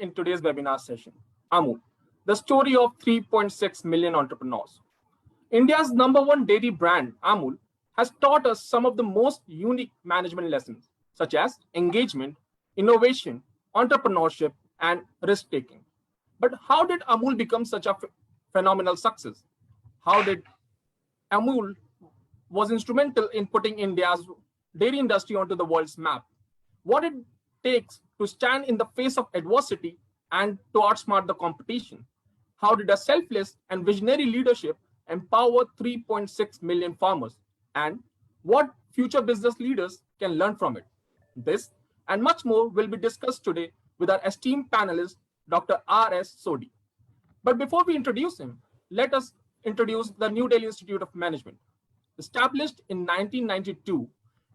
in today's webinar session. Amul, the story of 3.6 million entrepreneurs. India's number one dairy brand, Amul, has taught us some of the most unique management lessons, such as engagement, innovation, entrepreneurship, and risk taking. But how did Amul become such a phenomenal success? How did Amul was instrumental in putting India's dairy industry onto the world's map? What it takes to stand in the face of adversity and to outsmart the competition? How did a selfless and visionary leadership empower 3.6 million farmers? And what future business leaders can learn from it? This and much more will be discussed today with our esteemed panelist, Dr. R.S. Sodhi. But before we introduce him, let us introduce the New Delhi Institute of Management. Established in 1992,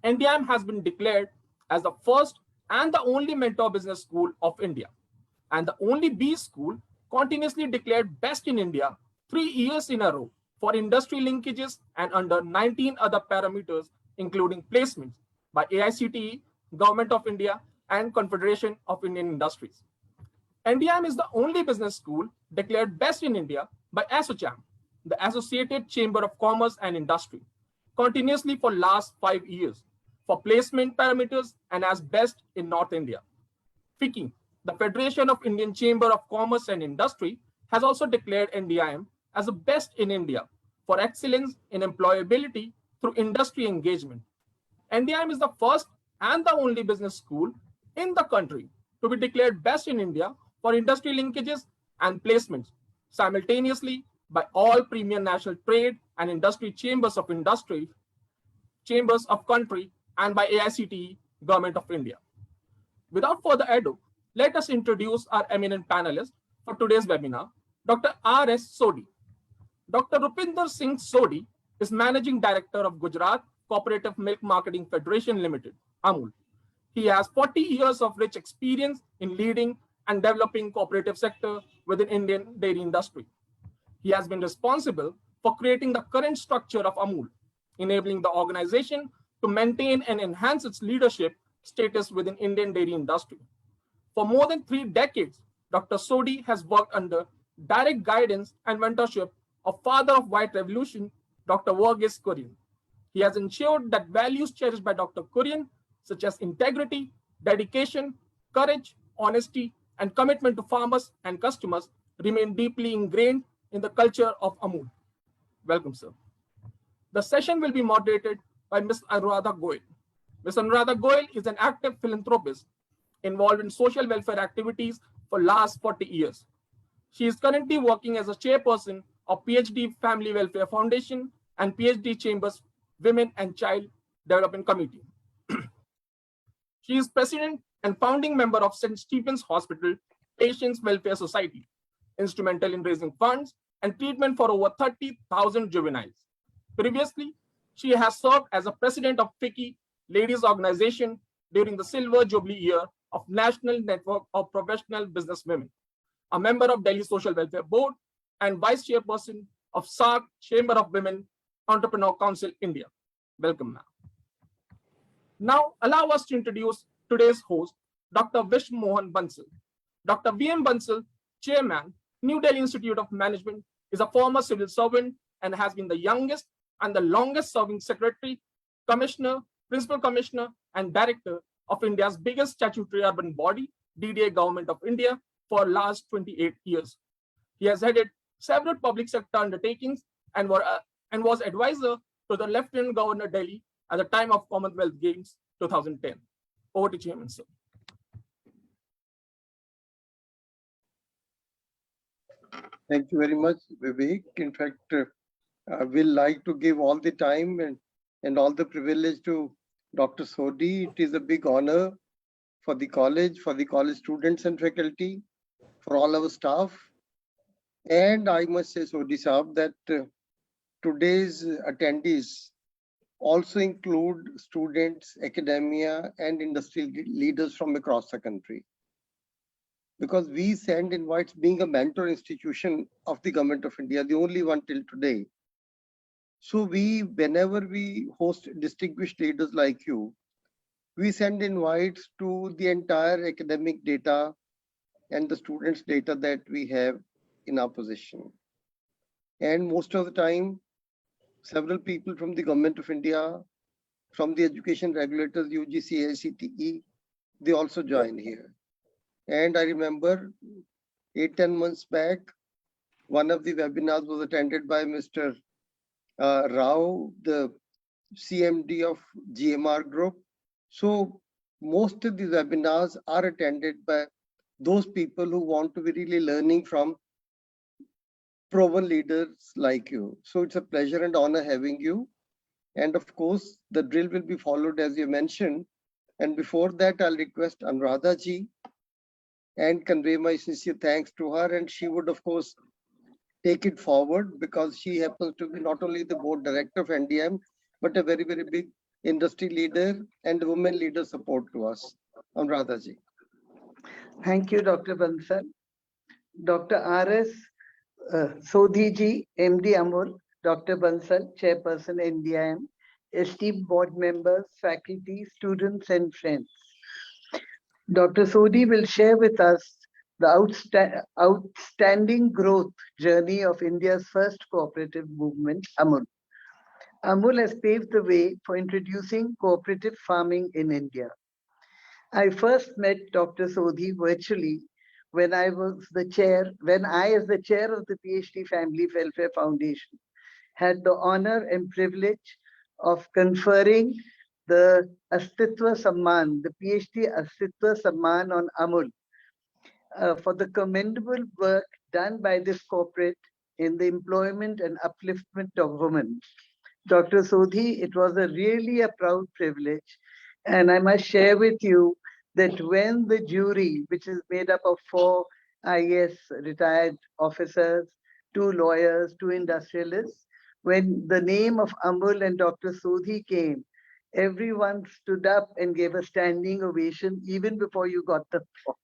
NDIM has been declared as the first and the only mentor business school of India, and the only B school continuously declared best in India 3 years in a row for industry linkages and under 19 other parameters, including placements by AICTE, Government of India, and Confederation of Indian Industries. NDIM is the only business school declared best in India by ASSOCHAM, the Associated Chamber of Commerce and Industry, continuously for last 5 years for placement parameters and as best in North India. FICCI, the Federation of Indian Chamber of Commerce and Industry, has also declared NDIM as the best in India for excellence in employability through industry engagement. NDIM is the first and the only business school in the country to be declared best in India for industry linkages and placements simultaneously by all premier national trade and industry chambers of industry, chambers of country, and by AICTE, Government of India. Without further ado, let us introduce our eminent panelist for today's webinar, Dr. R.S. Sodhi. Dr. Rupinder Singh Sodhi is Managing Director of Gujarat Cooperative Milk Marketing Federation Limited, Amul. He has 40 years of rich experience in leading and developing cooperative sector within Indian dairy industry. He has been responsible for creating the current structure of Amul, enabling the organization to maintain and enhance its leadership status within Indian dairy industry. For more than 3 decades, Dr. Sodhi has worked under direct guidance and mentorship of father of white revolution, Dr. Verghese Kurian. He has ensured that values cherished by Dr. Kurian, such as integrity, dedication, courage, honesty, and commitment to farmers and customers, remain deeply ingrained in the culture of Amul. Welcome, sir. The session will be moderated by Ms. Anuradha Goel. Ms. Anuradha Goel is an active philanthropist involved in social welfare activities for last 40 years. She is currently working as a chairperson of PhD Family Welfare Foundation and PhD Chambers Women and Child Development Committee. She is president and founding member of St. Stephen's Hospital Patients Welfare Society, instrumental in raising funds and treatment for over 30,000 juveniles. Previously, she has served as a president of FICCI Ladies Organization during the Silver Jubilee year of National Network of Professional Business Women, a member of Delhi Social Welfare Board, and vice chairperson of SARC Chamber of Women Entrepreneur Council India. Welcome, ma'am. Now, allow us to introduce today's host, Dr. Vish Mohan Bansal. Dr. V.M. Bansal, Chairman, New Delhi Institute of Management, is a former civil servant and has been the youngest and the longest serving secretary, commissioner, principal commissioner, and director of India's biggest statutory urban body, DDA Government of India, for last 28 years. He has headed several public sector undertakings and was advisor to the Lieutenant Governor Delhi at the time of Commonwealth Games 2010. Over to Chairman, sir. Thank you very much, Vivek. In fact, I will like to give all the time and all the privilege to Dr. Sodhi. It is a big honor for the college students and faculty, for all our staff. And I must say, Sodhi Saab, that today's attendees also include students, academia, and industry leaders from across the country. Because we send invites, being a mentor institution of the Government of India, the only one till today. So whenever we host distinguished leaders like you, we send invites to the entire academic data and the students' data that we have in our possession. And most of the time, several people from the Government of India, from the education regulators, UGC, AICTE, they also join here. And I remember 8-10 months back, one of the webinars was attended by Mr. Rao, the CMD of GMR Group. So most of these webinars are attended by those people who want to be really learning from proven leaders like you. So it's a pleasure and honor having you. And of course, the drill will be followed as you mentioned. And before that, I'll request Anuradha ji and convey my sincere thanks to her. And she would, of course, take it forward because she happens to be not only the board director of NDM, but a very, very big industry leader and women leader support to us. Anuradha ji. Thank you, Dr. Bansal. Dr. R.S. Sodhi ji, MD Amul, Dr. Bansal, Chairperson NDIM, esteemed board members, faculty, students, and friends. Dr. Sodhi will share with us the outstanding growth journey of India's first cooperative movement, Amul. Amul has paved the way for introducing cooperative farming in India. I first met Dr. Sodhi virtually when I, as the chair of the PhD Family Welfare Foundation, had the honor and privilege of conferring the Astitva Samman, the PhD Astitva Samman on Amul, for the commendable work done by this corporate in the employment and upliftment of women. Dr. Sodhi, it was really a proud privilege, and I must share with you that when the jury, which is made up of 4 IAS retired officers, 2 lawyers, 2 industrialists, when the name of Amul and Dr. Sodhi came, everyone stood up and gave a standing ovation even before you got the award.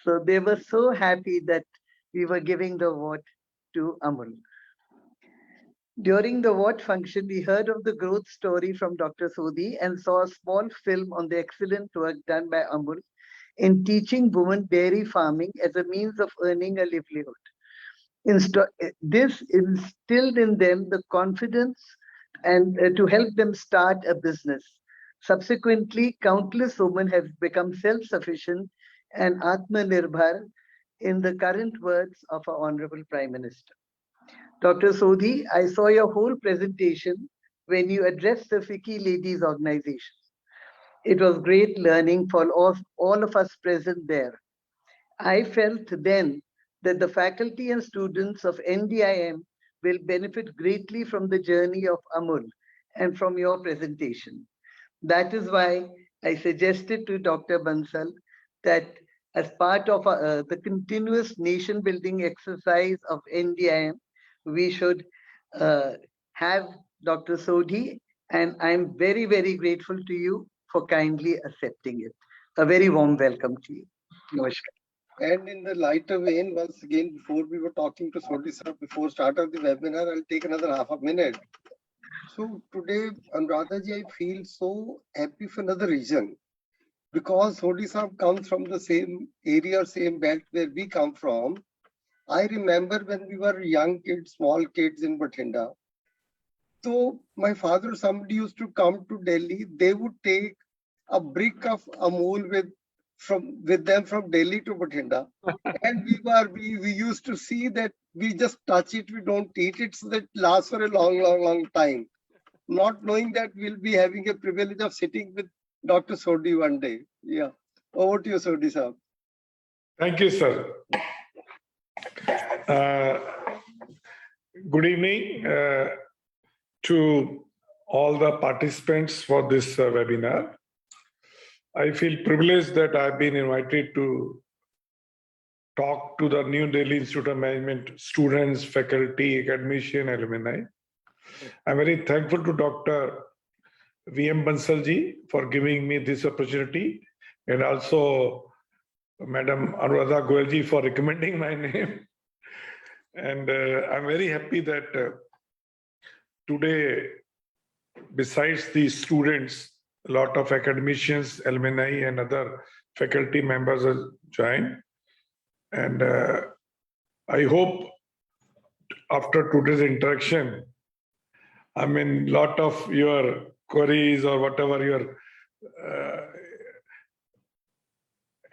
So they were so happy that we were giving the award to Amul. During the award function, we heard of the growth story from Dr. Sodhi and saw a small film on the excellent work done by Amul in teaching women dairy farming as a means of earning a livelihood. This instilled in them the confidence and to help them start a business. Subsequently, countless women have become self-sufficient and Atmanirbhar, in the current words of our Honorable Prime Minister. Dr. Sodhi, I saw your whole presentation when you addressed the FICCI Ladies Organization. It was great learning for all of us present there. I felt then that the faculty and students of NDIM will benefit greatly from the journey of Amul and from your presentation. That is why I suggested to Dr. Bansal that as part of the continuous nation building exercise of NDIM, we should have Dr. Sodhi, and I'm very, very grateful to you for kindly accepting it. A very warm welcome to you. Namaskar. And in the lighter vein, once again, before we were talking to Sodhi sir, before start of the webinar, I'll take another half a minute. So today, Anuradha ji, I feel so happy for another reason. Because Sodhi sir comes from the same area, same belt where we come from. I remember when we were young kids, small kids in Bathinda. So my father, somebody used to come to Delhi, they would take a brick of Amul with them from Delhi to Bathinda. And we used to see that we just touch it, we don't eat it, so that it lasts for a long time. Not knowing that we'll be having a privilege of sitting with Dr. Sodhi one day. Yeah. Over to you, Sodhi sir. Thank you, sir. Good evening to all the participants for this webinar. I feel privileged that I've been invited to talk to the New Delhi Institute of Management students, faculty, academician, alumni. I'm very thankful to Dr. V.M. Bansalji for giving me this opportunity, and also Madam Anuradha Goelji for recommending my name. And I'm very happy that today, besides the students, a lot of academicians, alumni, and other faculty members have joined. And I hope after today's interaction, I mean, lot of your queries or whatever your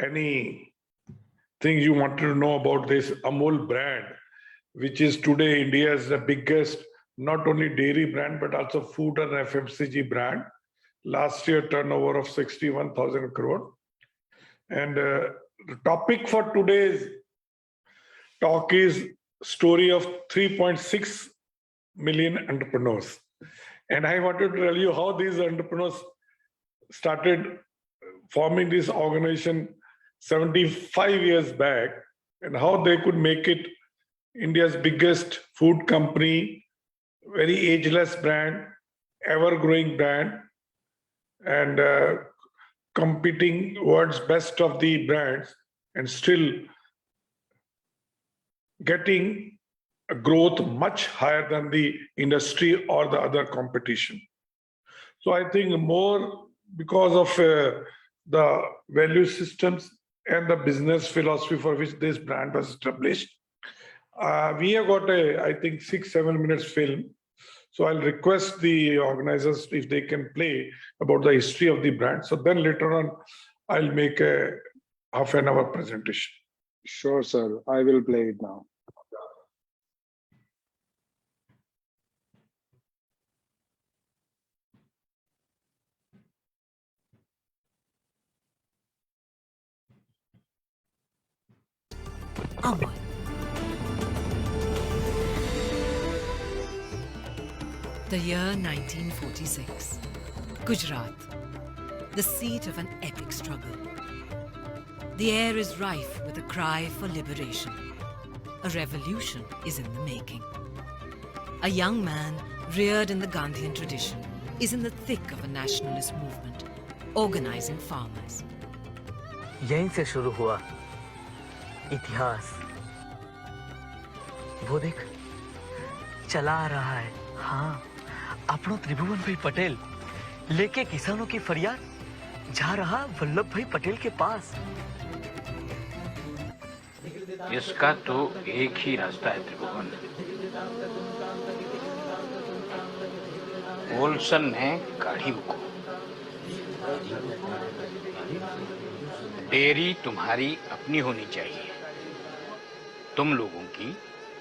any things you wanted to know about this Amul brand, which is today India's the biggest, not only dairy brand, but also food and FMCG brand. Last year turnover of 61,000 crore. And the topic for today's talk is story of 3.6 million entrepreneurs. And I wanted to tell you how these entrepreneurs started forming this organization 75 years back and how they could make it India's biggest food company, very ageless brand, ever-growing brand, and competing world's best of the brands and still getting a growth much higher than the industry or the other competition. So I think more because of the value systems and the business philosophy for which this brand was established. We have got I think 6-7 minutes film. So I'll request the organizers if they can play about the history of the brand. So then later on, I'll make a half-an-hour presentation. Sure, sir. I will play it now. Almond. The year 1946. Gujarat, the seat of an epic struggle. The air is rife with a cry for liberation. A revolution is in the making. A young man reared in the Gandhian tradition is in the thick of a nationalist movement, organizing farmers. यहीं से शुरू हुआ इतिहास। वो देख चला आ रहा है। हाँ, अपनो त्रिभुवन भाई पटेल लेके किसानों की फरियाद जा रहा वल्लभ भाई पटेल के पास। इसका तो एक ही रास्ता है त्रिभुवन। ओल्सन ने काढ़ी को। डेयरी तुम्हारी अपनी होनी चाहिए, तुम लोगों की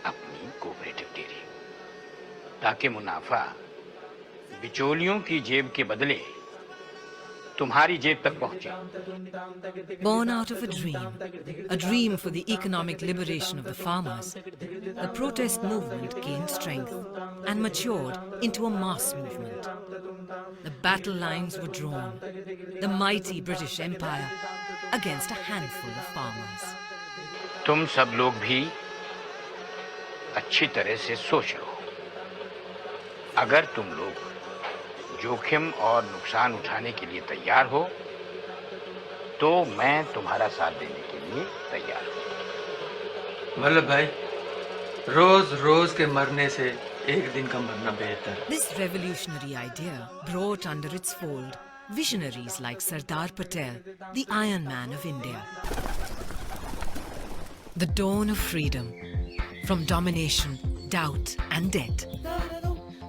अपनी कोऑपरेटिव डेयरी, ताकि मुनाफा बिचौलियों की जेब के बदले तुम्हारी जेब तक पहुंचे। Born out of a dream for the economic liberation of the farmers, the protest movement gained strength and matured into a mass movement. The battle lines were drawn, the mighty British Empire against a handful of farmers. तुम सब लोग भी अच्छी तरह से सोच लो। अगर तुम लोग जोखिम और नुकसान उठाने के लिए तैयार हो, तो मैं तुम्हारा साथ देने के लिए तैयार हूँ। वल्लभ भाई, रोज रोज के मरने से एक दिन का मरना बेहतर। This revolutionary idea brought under its fold visionaries like Sardar Patel, the Iron Man of India. The dawn of freedom from domination, doubt and debt.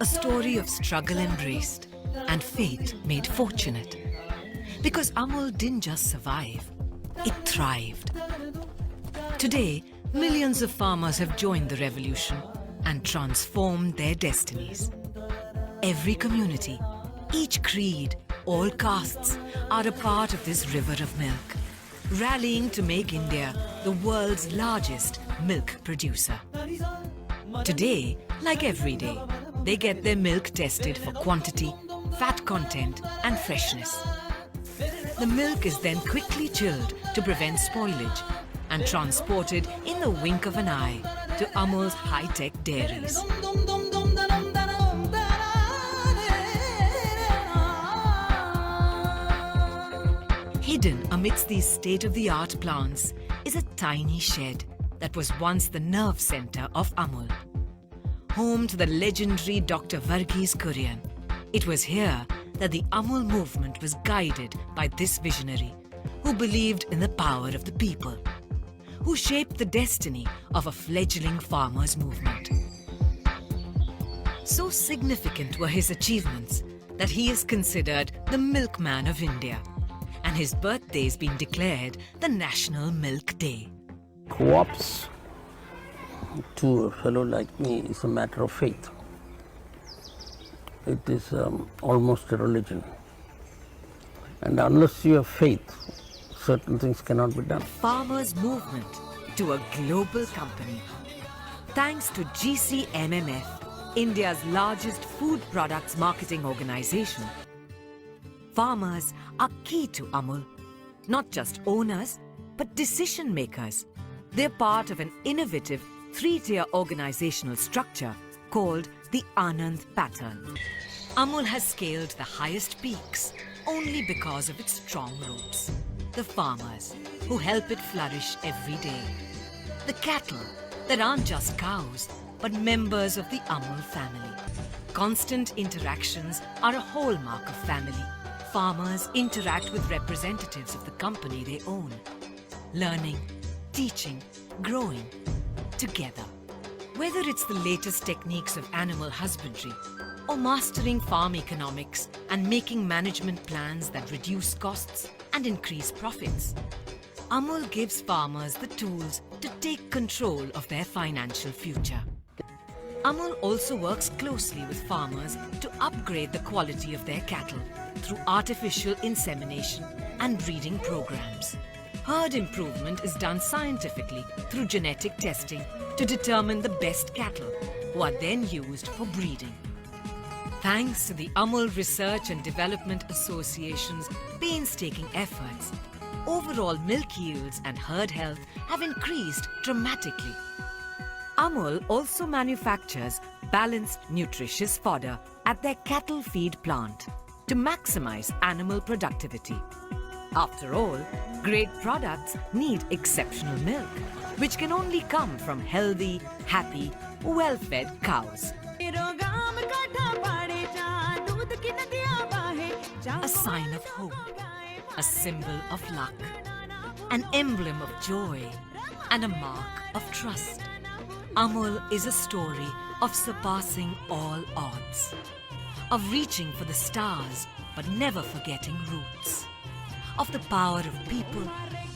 A story of struggle embraced and fate made fortunate. Because Amul didn't just survive, it thrived. Today, millions of farmers have joined the revolution and transformed their destinies. Every community, each creed, all castes are a part of this river of milk, rallying to make India the world's largest milk producer. Today, like every day, they get their milk tested for quantity, fat content and freshness. The milk is then quickly chilled to prevent spoilage and transported in the wink of an eye to Amul's high-tech dairies. Hidden amidst these state-of-the-art plants is a tiny shed that was once the nerve center of Amul. Home to the legendary Dr. Varghese Kurian. It was here that the Amul movement was guided by this visionary who believed in the power of the people, who shaped the destiny of a fledgling farmers' movement. So significant were his achievements that he is considered the milkman of India, and his birthday has been declared the National Milk Day. Co-ops to a fellow like me is a matter of faith. It is almost a religion. And unless you have faith, certain things cannot be done. Farmers' movement to a global company. Thanks to GCMMF, India's largest food products marketing organization, farmers are key to Amul. Not just owners, but decision makers. They're part of an innovative 3-tier organizational structure called the Anand pattern. Amul has scaled the highest peaks only because of its strong roots. The farmers who help it flourish every day. The cattle that aren't just cows, but members of the Amul family. Constant interactions are a hallmark of family. Farmers interact with representatives of the company they own. Learning, teaching, growing together. Whether it's the latest techniques of animal husbandry or mastering farm economics and making management plans that reduce costs and increase profits, Amul gives farmers the tools to take control of their financial future. Amul also works closely with farmers to upgrade the quality of their cattle through artificial insemination and breeding programs. Herd improvement is done scientifically through genetic testing to determine the best cattle, who are then used for breeding. Thanks to the Amul Research and Development Association's painstaking efforts, overall milk yields and herd health have increased dramatically. Amul also manufactures balanced, nutritious fodder at their cattle feed plant to maximize animal productivity. After all, great products need exceptional milk, which can only come from healthy, happy, well-fed cows. A sign of hope, a symbol of luck, an emblem of joy, and a mark of trust. Amul is a story of surpassing all odds, of reaching for the stars but never forgetting roots, of the power of people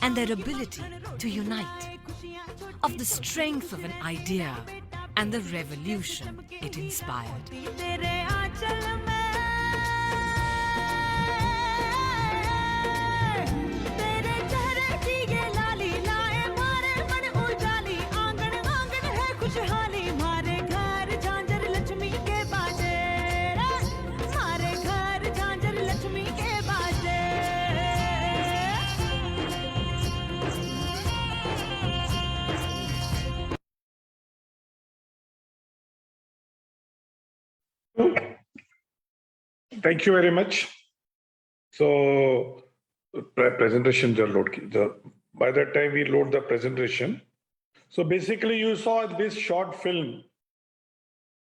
and their ability to unite, of the strength of an idea and the revolution it inspired. Thank you very much. So, presentation, by that time we load the presentation. So basically you saw this short film.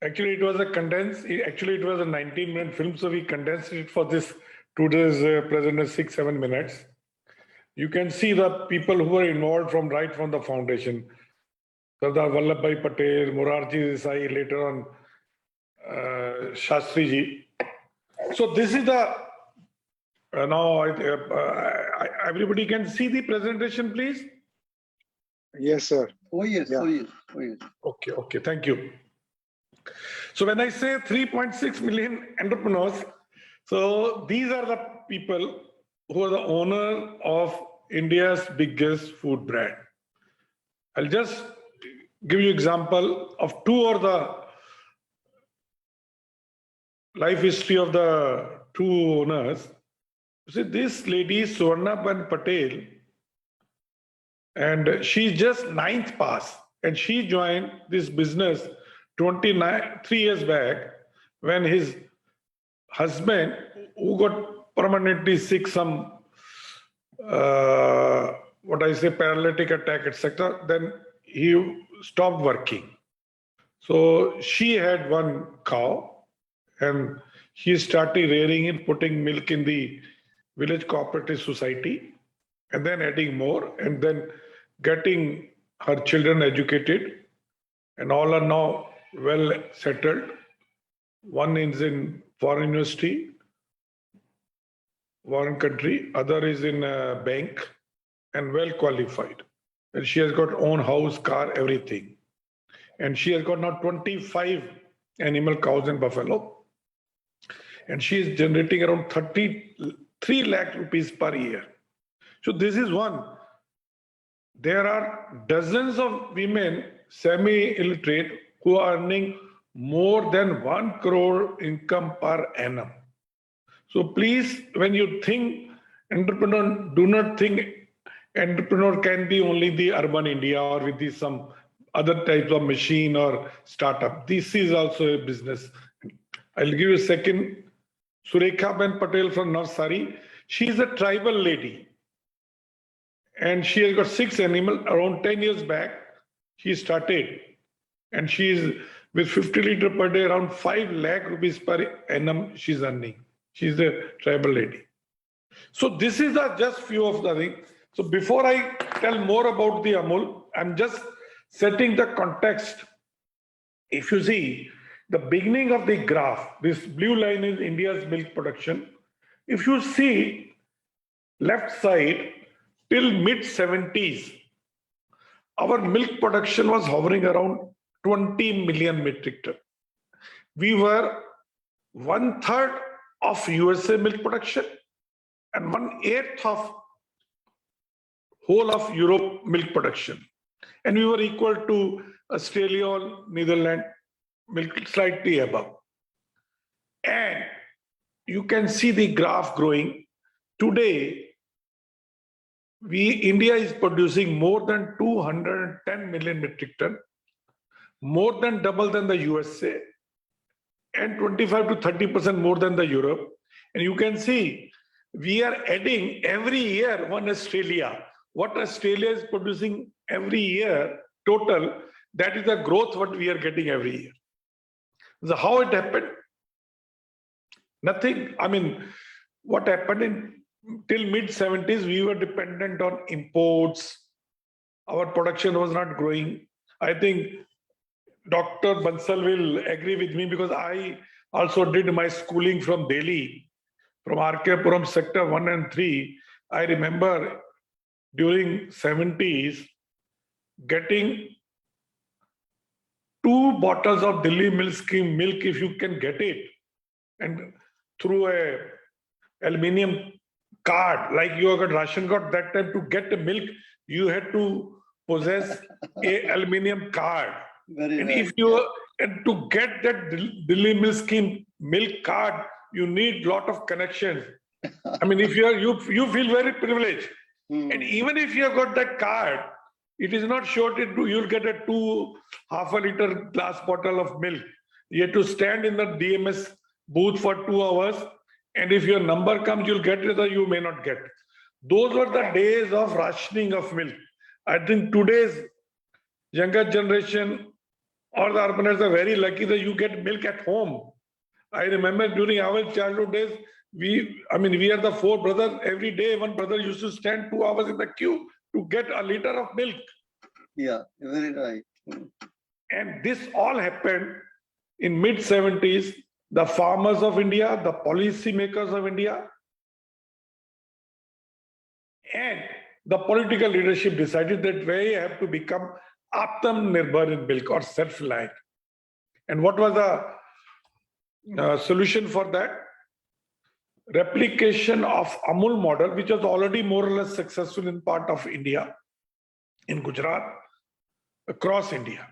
Actually it was a 19-minute film. So we condensed it for this today's presentation 6-7 minutes. You can see the people who were involved from the foundation. Sardar Vallabhbhai Patel, Morarji Desai, later on Shastri ji. So this is the, now everybody can see the presentation, please? Yes, sir. Oh yes, Yeah. oh yes, oh yes. Okay, thank you. So when I say 3.6 million entrepreneurs, so these are the people who are the owner of India's biggest food brand. I'll just give you example of two of the life history of the two owners. See, this lady is Swarnaban Patel, and she's just 9th pass, and she joined this business 3 years back when his husband, who got permanently sick, some paralytic attack, etc., then he stopped working. So she had one cow, and he started rearing it, putting milk in the village cooperative society, and then adding more. And then getting her children educated, and all are now well settled. One is in foreign university, foreign country, other is in a bank and well qualified. And she has got own house, car, everything. And she has got now 25 animal cows and buffalo. And she is generating around 33 lakh rupees per year. So this is one. There are dozens of women, semi-illiterate, who are earning more than 1 crore income per annum. So please, when you think entrepreneur, do not think entrepreneur can be only the urban India or with some other types of machine or startup. This is also a business. I'll give you a second. Surekha Ben Patel from Navsari. She is a tribal lady. And she has got 6 animals. Around 10 years back, she started. And she is with 50 liters per day, around 5 lakh rupees per annum she's earning. She's a tribal lady. So this is just few of the things. So before I tell more about the Amul, I'm just setting the context. If you see the beginning of the graph, this blue line is India's milk production. If you see left side till mid-70s, our milk production was hovering around 20 million metric ton. We were 1/3 of USA milk production and 1/8 of whole of Europe milk production. And we were equal to Australia or Netherlands milk, slightly above. And you can see the graph growing. Today, India is producing more than 210 million metric ton, more than double than the USA, and 25 to 30% more than the Europe. And you can see we are adding every year one Australia. What Australia is producing every year total, that is the growth what we are getting every year. So how it happened? Nothing. I mean, what happened till mid-70s, we were dependent on imports. Our production was not growing. I think Dr. Bansal will agree with me because I also did my schooling from Delhi, from RK Puram sector 1 and 3. I remember during 70s getting 2 bottles of Delhi milk scheme milk if you can get it, and through a aluminium card, like you got ration card that time, to get the milk you had to possess a aluminium card. Very and nice. if you and to get that Delhi milk scheme milk card, you need lot of connections. I mean, if you feel very privileged. And even if you have got that card, it is not sure that you'll get a 2.5 liter glass bottle of milk. You have to stand in the DMS booth for 2 hours. And if your number comes, you'll get it or you may not get it. Those were the days of rationing of milk. I think today's younger generation or the urbaners are very lucky that you get milk at home. I remember during our childhood days, we are the 4 brothers. Every day, one brother used to stand 2 hours in the queue to get a liter of milk. Yeah, very right. And this all happened in mid-70s. The farmers of India, the policy makers of India, and the political leadership decided that we have to become Atmanirbhar in milk or self-reliant. And what was the solution for that? Replication of Amul model, which was already more or less successful in part of India, in Gujarat, across India,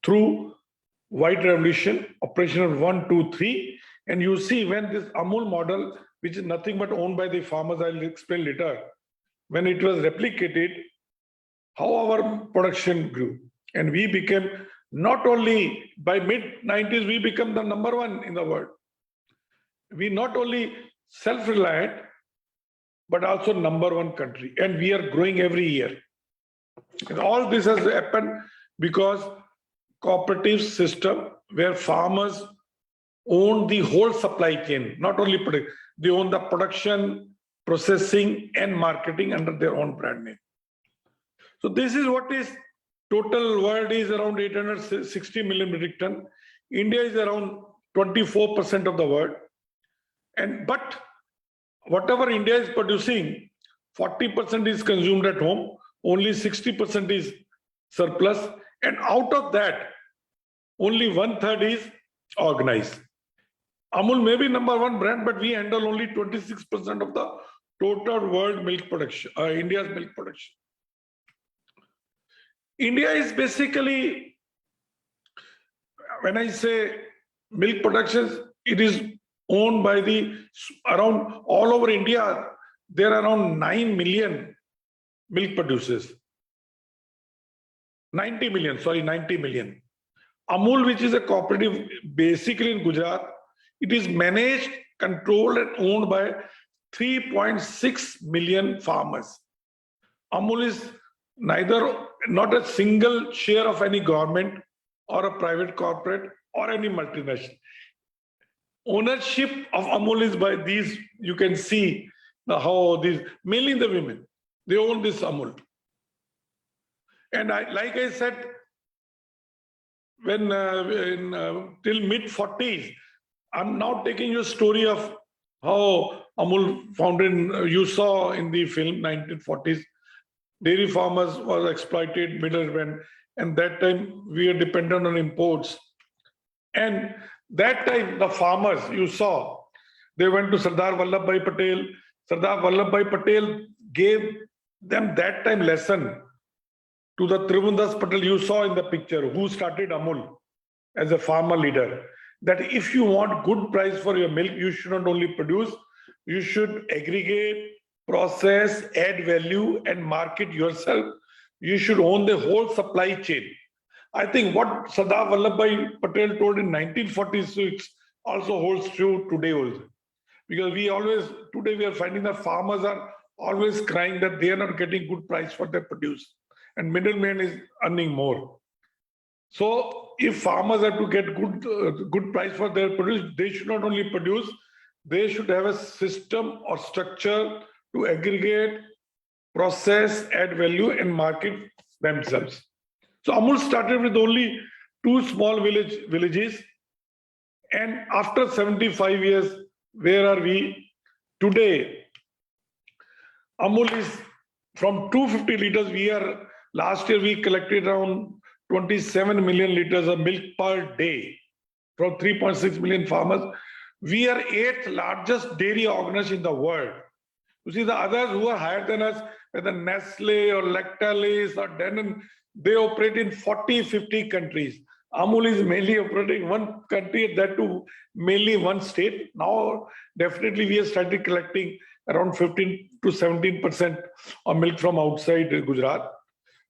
through White Revolution, Operational 1, 2, 3. And you see when this Amul model, which is nothing but owned by the farmers, I'll explain later, when it was replicated, how our production grew. And we became, not only by mid-90s, we become the number 1 in the world. We not only self-reliant, but also number 1 country. And we are growing every year. And all this has happened because cooperative system where farmers own the whole supply chain, not only product, they own the production, processing, and marketing under their own brand name. So this is what is total world is around 860 million metric ton. India is around 24% of the world. But whatever India is producing, 40% is consumed at home, only 60% is surplus. And out of that, only 1/3 is organized. Amul may be number one brand, but we handle only 26% of the total world milk production, India's milk production. India is basically, when I say milk production, it is owned by around all over India, there are around 9 million milk producers. 90 million. Amul, which is a cooperative basically in Gujarat, it is managed, controlled and owned by 3.6 million farmers. Amul is not a single share of any government or a private corporate or any multinational. Ownership of Amul is by these, you can see how these, mainly the women, they own this Amul. And like I said, when till mid-40s, I'm now taking you a story of how Amul founded, you saw in the film 1940s, dairy farmers was exploited, middlemen, and that time we are dependent on imports. And that time the farmers, you saw, they went to Sardar Vallabhbhai Patel. Sardar Vallabhbhai Patel gave them that time lesson to the Tribhuvandas Patel you saw in the picture, who started Amul as a farmer leader, that if you want good price for your milk, you should not only produce, you should aggregate, process, add value and market yourself. You should own the whole supply chain. I think what Sardar Vallabhbhai Patel told in 1946 also holds true today also. Because today we are finding that farmers are always crying that they are not getting good price for their produce and middleman is earning more. So if farmers have to get good price for their produce, they should not only produce, they should have a system or structure to aggregate, process, add value and market themselves. So Amul started with only 2 small villages, and after 75 years, where are we today? Amul is from 250 liters. Last year we collected around 27 million liters of milk per day from 3.6 million farmers. We are 8th largest dairy organization in the world. You see, the others who are higher than us, whether Nestle or Lactalis or Danone, they operate in 40, 50 countries. Amul is mainly operating one country, that too mainly one state. Now, definitely we have started collecting around 15 to 17% of milk from outside Gujarat.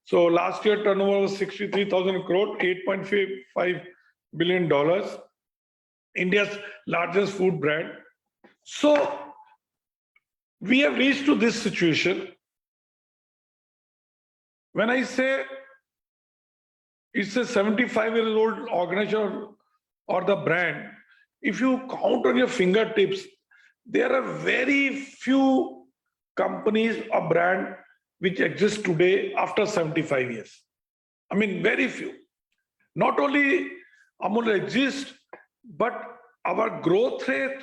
So last year turnover was 63,000 crore, $8.5 billion. India's largest food brand. So we have reached to this situation. When I say it's a 75-year-old organization or the brand, if you count on your fingertips, there are very few companies or brand which exist today after 75 years. I mean, very few. Not only Amul exists, but our growth rate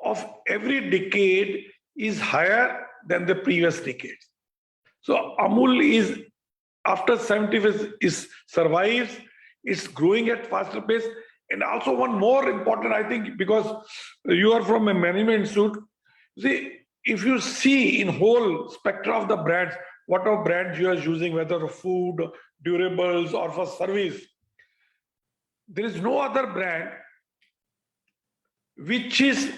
of every decade is higher than the previous decades. So Amul is, after 75 years, survives, it's growing at faster pace. And also one more important, I think, because you are from a management institute, see, if you see in whole spectrum of the brands, what are brands you are using, whether for food, durables, or for service, there is no other brand which is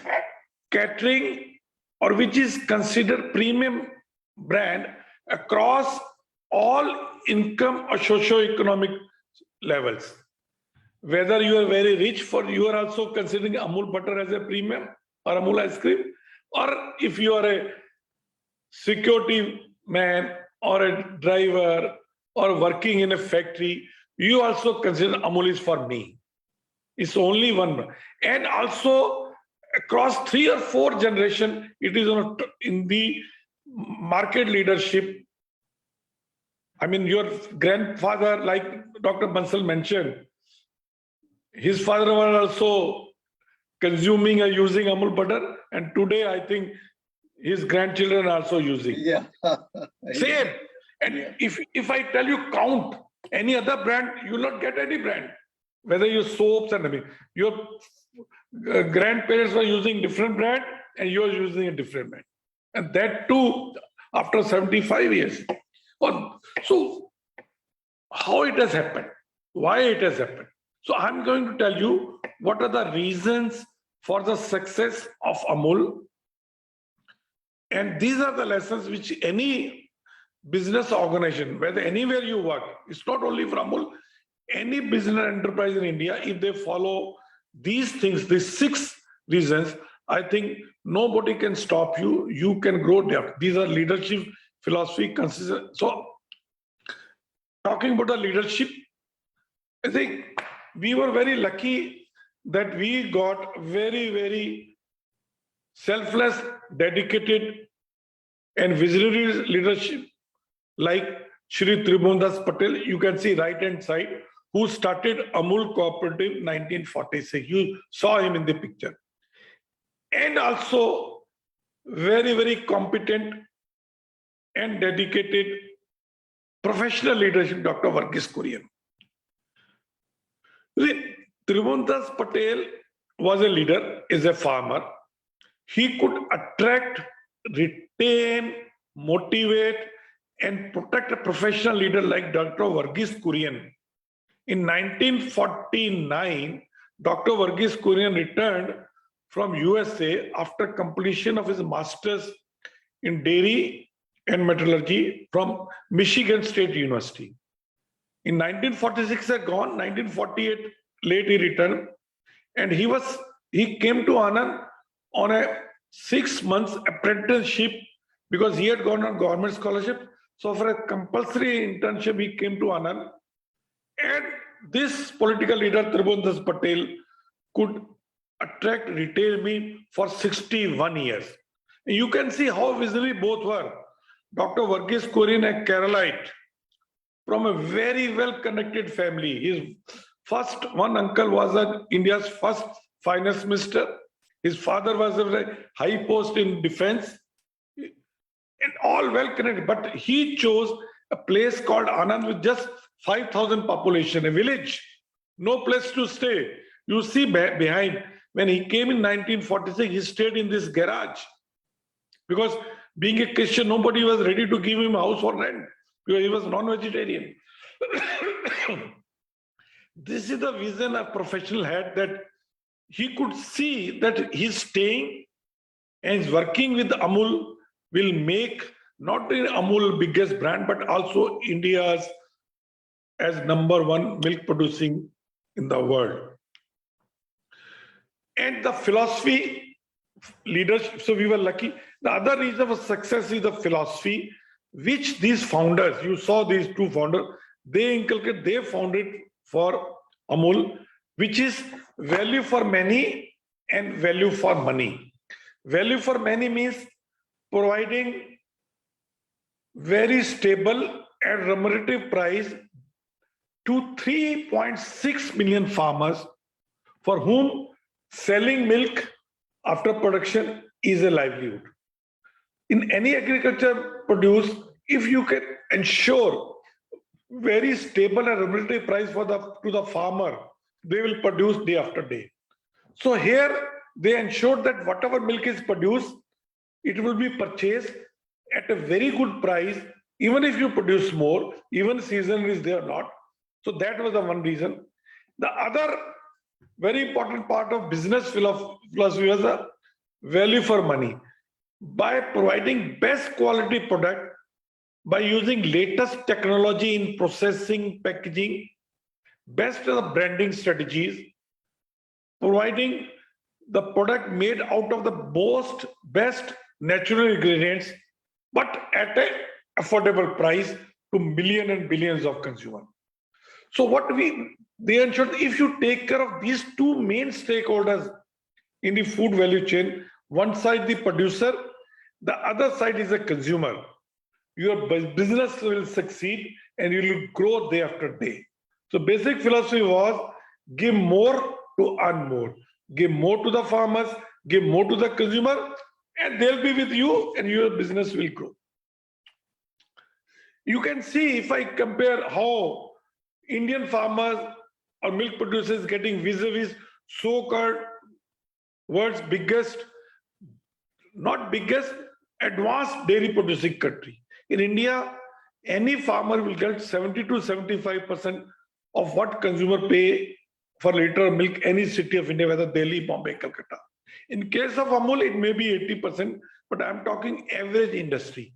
catering or which is considered premium brand across all income or socio-economic levels. Whether you are very rich, you are also considering Amul butter as a premium or Amul ice cream, or if you are a security man or a driver or working in a factory, you also consider Amul is for me. It's only one. And also across 3 or 4 generations, it is in the market leadership. I mean, your grandfather, like Dr. Bansal mentioned, his father was also consuming or using Amul butter, and today I think his grandchildren are also using. Yeah. Same. And Yeah. if I tell you count any other brand, you will not get any brand. Whether your soaps and everything, your grandparents were using different brand and you are using a different brand. And that too, after 75 years. So how it has happened? Why it has happened? So I'm going to tell you what are the reasons for the success of Amul. And these are the lessons which any business organization, whether anywhere you work, it's not only for Amul, any business enterprise in India, if they follow these things, these 6 reasons, I think nobody can stop you. You can grow depth. These are leadership philosophy. So talking about the leadership, I think we were very lucky that we got very, very selfless, dedicated, and visionary leadership like Shri Tribhuvandas Patel, you can see right-hand side, who started Amul Cooperative 1946. You saw him in the picture. And also very, very competent and dedicated professional leadership, Dr. Varghese Kurian. Tribhuvandas Patel was a leader, is a farmer. He could attract, retain, motivate, and protect a professional leader like Dr. Varghese Kurian. In 1949, Dr. Varghese Kurian returned from USA after completion of his master's in dairy and metallurgy from Michigan State University. In 1946, he had gone. 1948, late he returned, and he came to Anand on a 6 months apprenticeship because he had gone on government scholarship. So for a compulsory internship, he came to Anand. And this political leader, Tribhuvandas Patel, could attract, retain me for 61 years. And you can see how visionary both were. Dr. Varghese Kurian, a Keralite, from a very well-connected family. His one uncle was India's first finance minister. His father was a high post in defense. And all well-connected. But he chose a place called Anand with just 5,000 population, a village, no place to stay. You see behind, when he came in 1946, he stayed in this garage. Because being a Christian, nobody was ready to give him a house for rent because he was non-vegetarian. This is the vision a professional had, that he could see that he's staying and he's working with Amul will make not only Amul biggest brand, but also India's as #1 milk producing in the world. And the philosophy, leadership, so we were lucky. The other reason for success is the philosophy, which these founders, you saw these 2 founders, they founded for Amul, which is value for many and value for money. Value for many means providing very stable and remunerative price to 3.6 million farmers for whom selling milk after production is a livelihood. In any agriculture produce, if you can ensure very stable and remunerative price to the farmer, they will produce day after day. So here they ensured that whatever milk is produced, it will be purchased at a very good price, even if you produce more, even season is there or not. So that was the one reason. The other very important part of business philosophy was the value for money. By providing best quality product, by using latest technology in processing, packaging, best branding strategies, providing the product made out of the best natural ingredients, but at an affordable price to millions and billions of consumers. So they ensured, if you take care of these 2 main stakeholders in the food value chain, one side the producer, the other side is the consumer. your business will succeed and you will grow day after day. So basic philosophy was give more to earn more. Give more to the farmers, give more to the consumer, and they'll be with you and your business will grow. You can see if I compare how Indian farmers or milk producers getting vis-a-vis so-called world's biggest, not biggest, advanced dairy producing country. In India, any farmer will get 70 to 75% of what consumer pay for liter of milk any city of India, whether Delhi, Bombay, Calcutta. In case of Amul, it may be 80%, but I'm talking average industry.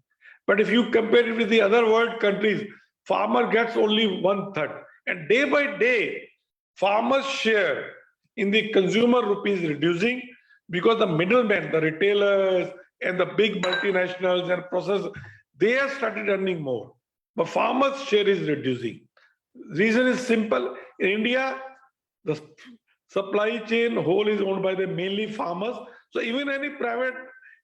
But if you compare it with the other world countries, farmer gets only 1/3. And day by day, farmers' share in the consumer rupee is reducing because the middlemen, the retailers, and the big multinationals and processors, they have started earning more. But farmers' share is reducing. Reason is simple. In India, the supply chain whole is owned by the mainly farmers. So even any private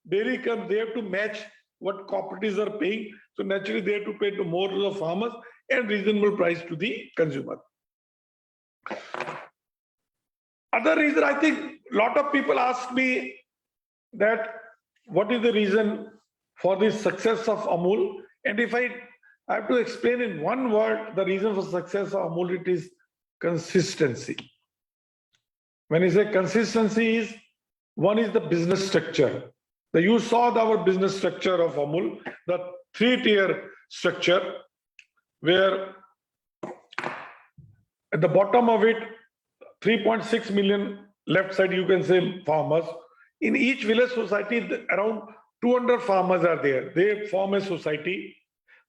dairy comes, they have to match what cooperatives are paying. So naturally, they have to pay more to the farmers and reasonable price to the consumer. Other reason, I think a lot of people ask me that what is the reason for the success of Amul? And if I have to explain in one word, the reason for success of Amul, it is consistency. When I say consistency is, one is the business structure. You saw our business structure of Amul, the 3-tier structure, where at the bottom of it, 3.6 million left side, you can say farmers. In each village society, around 200 farmers are there. They form a society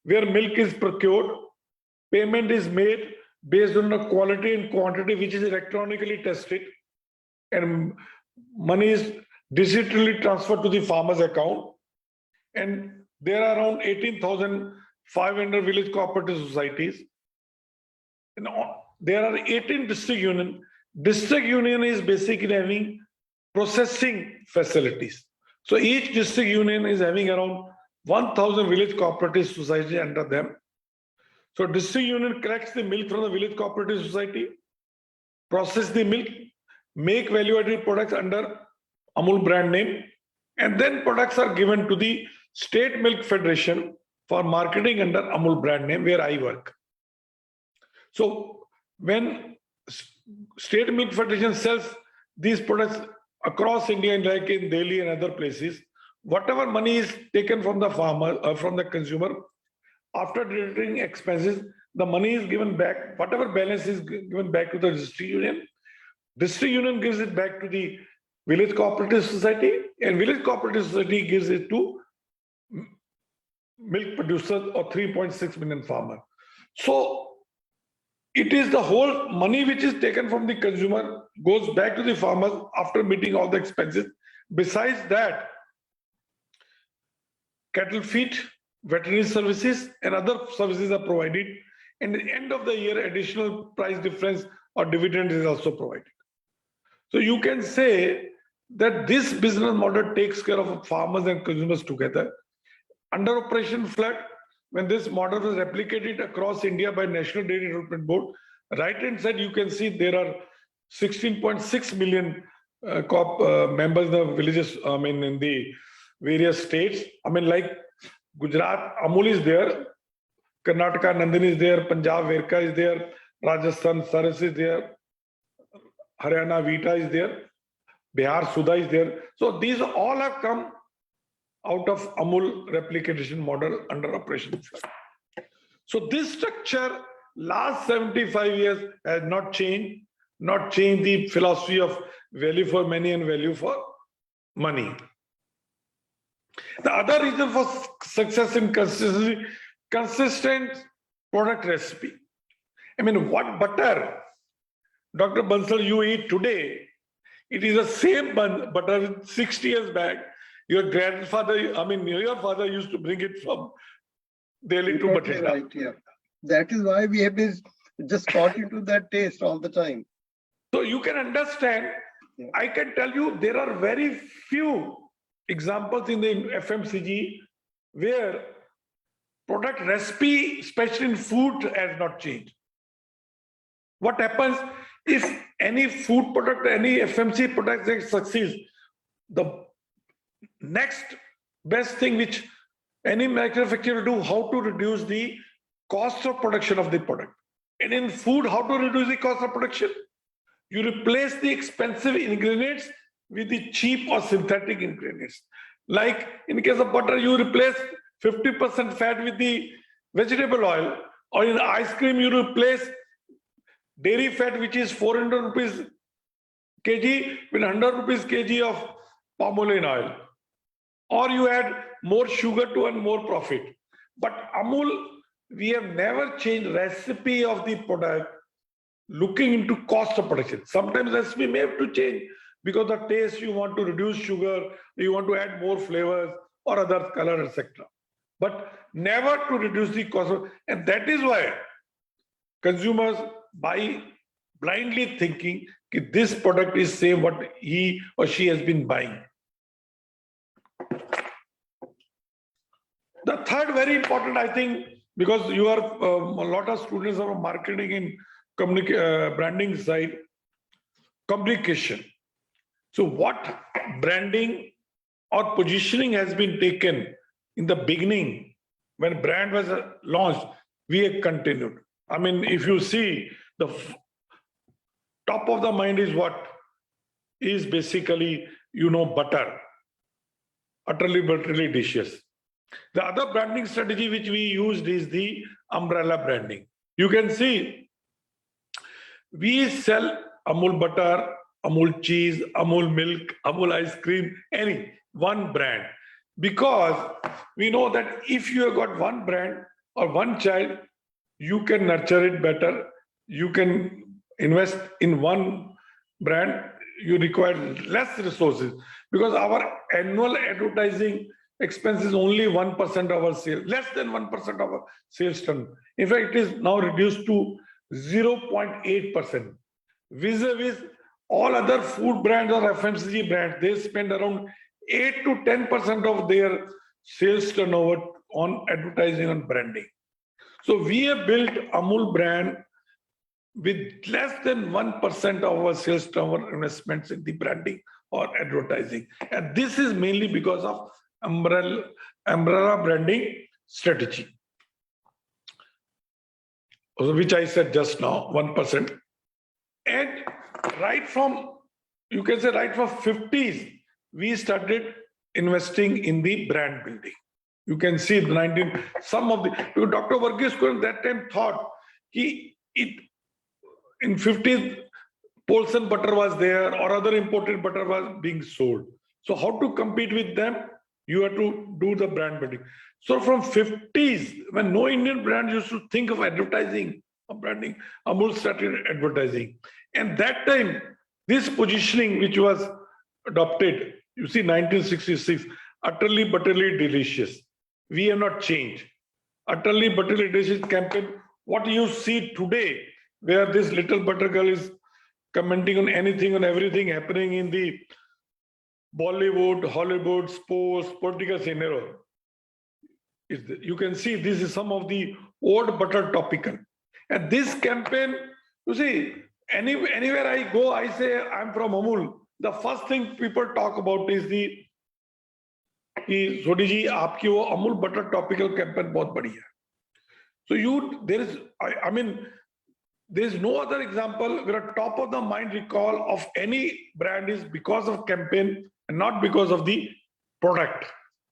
where milk is procured, payment is made based on the quality and quantity which is electronically tested, and money is digitally transferred to the farmer's account. And there are around 18,500 village cooperative societies. And there are 18 district unions. District union is basically having processing facilities. So each district union is having around 1,000 village cooperative society under them. So district union collects the milk from the village cooperative society, process the milk, make value-added products under Amul brand name, and then products are given to the State Milk Federation for marketing under Amul brand name, where I work. So when State Milk Federation sells these products across India, like in Delhi and other places, whatever money is taken from the farmer or from the consumer, after deducting expenses, the money is given back. Whatever balance is given back to the district union. District union gives it back to the village cooperative society, and village cooperative society gives it to milk producers or 3.6 million farmers. So it is the whole money which is taken from the consumer goes back to the farmers after meeting all the expenses. Besides that, cattle feed, veterinary services, and other services are provided. And at the end of the year, additional price difference or dividend is also provided. So you can say that this business model takes care of farmers and consumers together. Under Operation Flood, when this model was replicated across India by National Dairy Development Board, right-hand side you can see there are 16.6 million members in the villages, in the various states. Like Gujarat, Amul is there, Karnataka, Nandini is there, Punjab, Verka is there, Rajasthan, Saras is there, Haryana, Vita is there, Bihar, Sudha is there. So these all have come out of Amul replication model under Operation Flood. So this structure, last 75 years, has not changed the philosophy of value for many and value for money. The other reason for success in consistency, consistent product recipe. What butter, Dr. Bansal, you eat today, it is the same butter 60 years back. Your grandfather, your father used to bring it from Delhi to Bathinda. Right, yeah. That is why we have been just caught into that taste all the time. So you can understand, yeah. I can tell you there are very few examples in the FMCG where product recipe, especially in food, has not changed. What happens if any food product, any FMC product succeeds? The next best thing which any manufacturer do, how to reduce the cost of production of the product. And in food, how to reduce the cost of production? You replace the expensive ingredients with the cheap or synthetic ingredients. Like in case of butter, you replace 50% fat with the vegetable oil, or in ice cream, you replace dairy fat, which is 400 rupees kg, with 100 rupees kg of palm oil. Or you add more sugar to earn more profit. But Amul, we have never changed recipe of the product looking into cost of production. Sometimes recipe may have to change because the taste, you want to reduce sugar, you want to add more flavors or other color, etc. But never to reduce the cost of, and that is why consumers buy blindly thinking that this product is same what he or she has been buying. The third very important, I think, because you are a lot of students of marketing and branding side, communication. So what branding or positioning has been taken in the beginning when brand was launched, we have continued. I mean, if you see, the top of the mind is what is basically, butter, utterly delicious. The other branding strategy which we used is the umbrella branding. You can see we sell Amul butter, Amul cheese, Amul milk, Amul ice cream, any one brand. Because we know that if you have got one brand or one child, you can nurture it better. You can invest in one brand. You require less resources because our annual advertising expense is only 1% of our sales, less than 1% of our sales turn. In fact, it is now reduced to 0.8%. Vis-a-vis all other food brands or FMCG brands, they spend around 8 to 10% of their sales turnover on advertising and branding. So we have built Amul brand with less than 1% of our sales turnover investments in the branding or advertising. And this is mainly because of umbrella branding strategy, which I said just now, 1%. And right from 50s, we started investing in the brand building. You can see Dr. Varghese at that time thought in 50s, Polson butter was there or other imported butter was being sold. So how to compete with them? You have to do the brand building. So from 50s, when no Indian brand used to think of advertising or branding, Amul started advertising. And that time, this positioning which was adopted, you see 1966, utterly butterly delicious. We have not changed. Utterly butterly delicious campaign, what you see today, where this little butter girl is commenting on anything and everything happening in the Bollywood, Hollywood, sports, political scenario. You can see this is some of the old butter topical. And this campaign, you see, anywhere I go, I say I'm from Amul. The first thing people talk about is Sodhi ji, aapki wo Amul butter topical campaign bahut badi hai. So there is no other example where a top of the mind recall of any brand is because of campaign and not because of the product.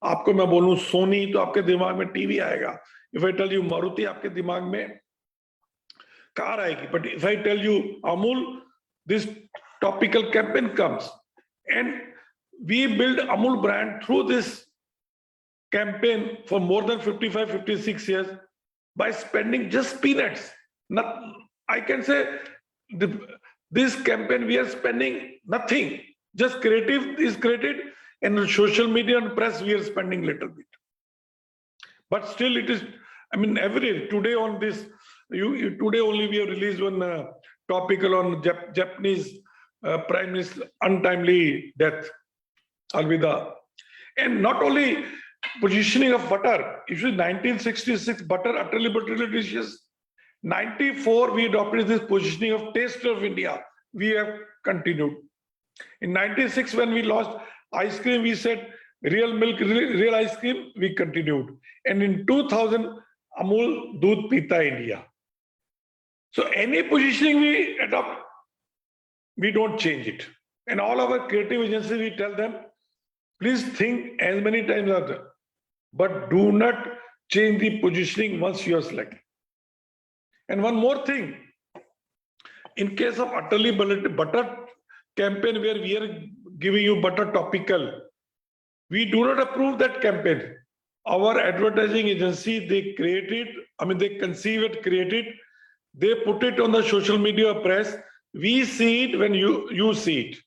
आपको मैं बोलूं सोनी तो आपके दिमाग में TV आएगा. If I tell you Maruti आपके दिमाग में कार आएगी. But if I tell you Amul, this topical campaign comes. And we build Amul brand through this campaign for more than 55, 56 years by spending just peanuts. I can say this campaign we are spending nothing. Just creative is created, and social media and press we are spending little bit. But still it is, today on this, today only we have released one topical on Japanese Prime Minister untimely death, Alvida. And not only positioning of butter. If you 1966, butter utterly delicious. 94, we adopted this positioning of taste of India. We have continued. In 96, when we launched ice cream, we said real milk, real ice cream, we continued. And in 2000, Amul Doodh Pita India. So any positioning we adopt, we don't change it. And all our creative agencies, we tell them, please think as many times as that, but do not change the positioning once you are selected. And one more thing, in case of utterly butter campaign where we are giving you butter topical, we do not approve that campaign. Our advertising agency, they conceive it, create it, they put it on the social media press. We see it when you see it.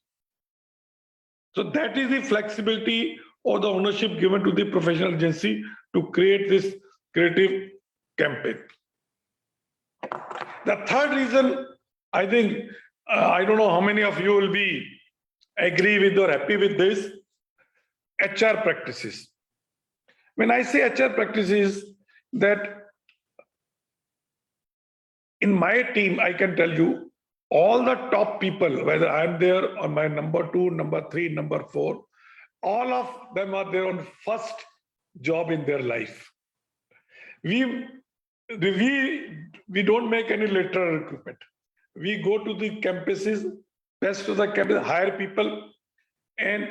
So that is the flexibility or the ownership given to the professional agency to create this creative campaign. The third reason, I think, I don't know how many of you will be agree with or happy with this, HR practices. When I say HR practices, that in my team, I can tell you, all the top people, whether I'm there or my number 2, number 3, number 4, all of them are their own first job in their life. We don't make any lateral recruitment. We go to the campuses, best of the campus, hire people, and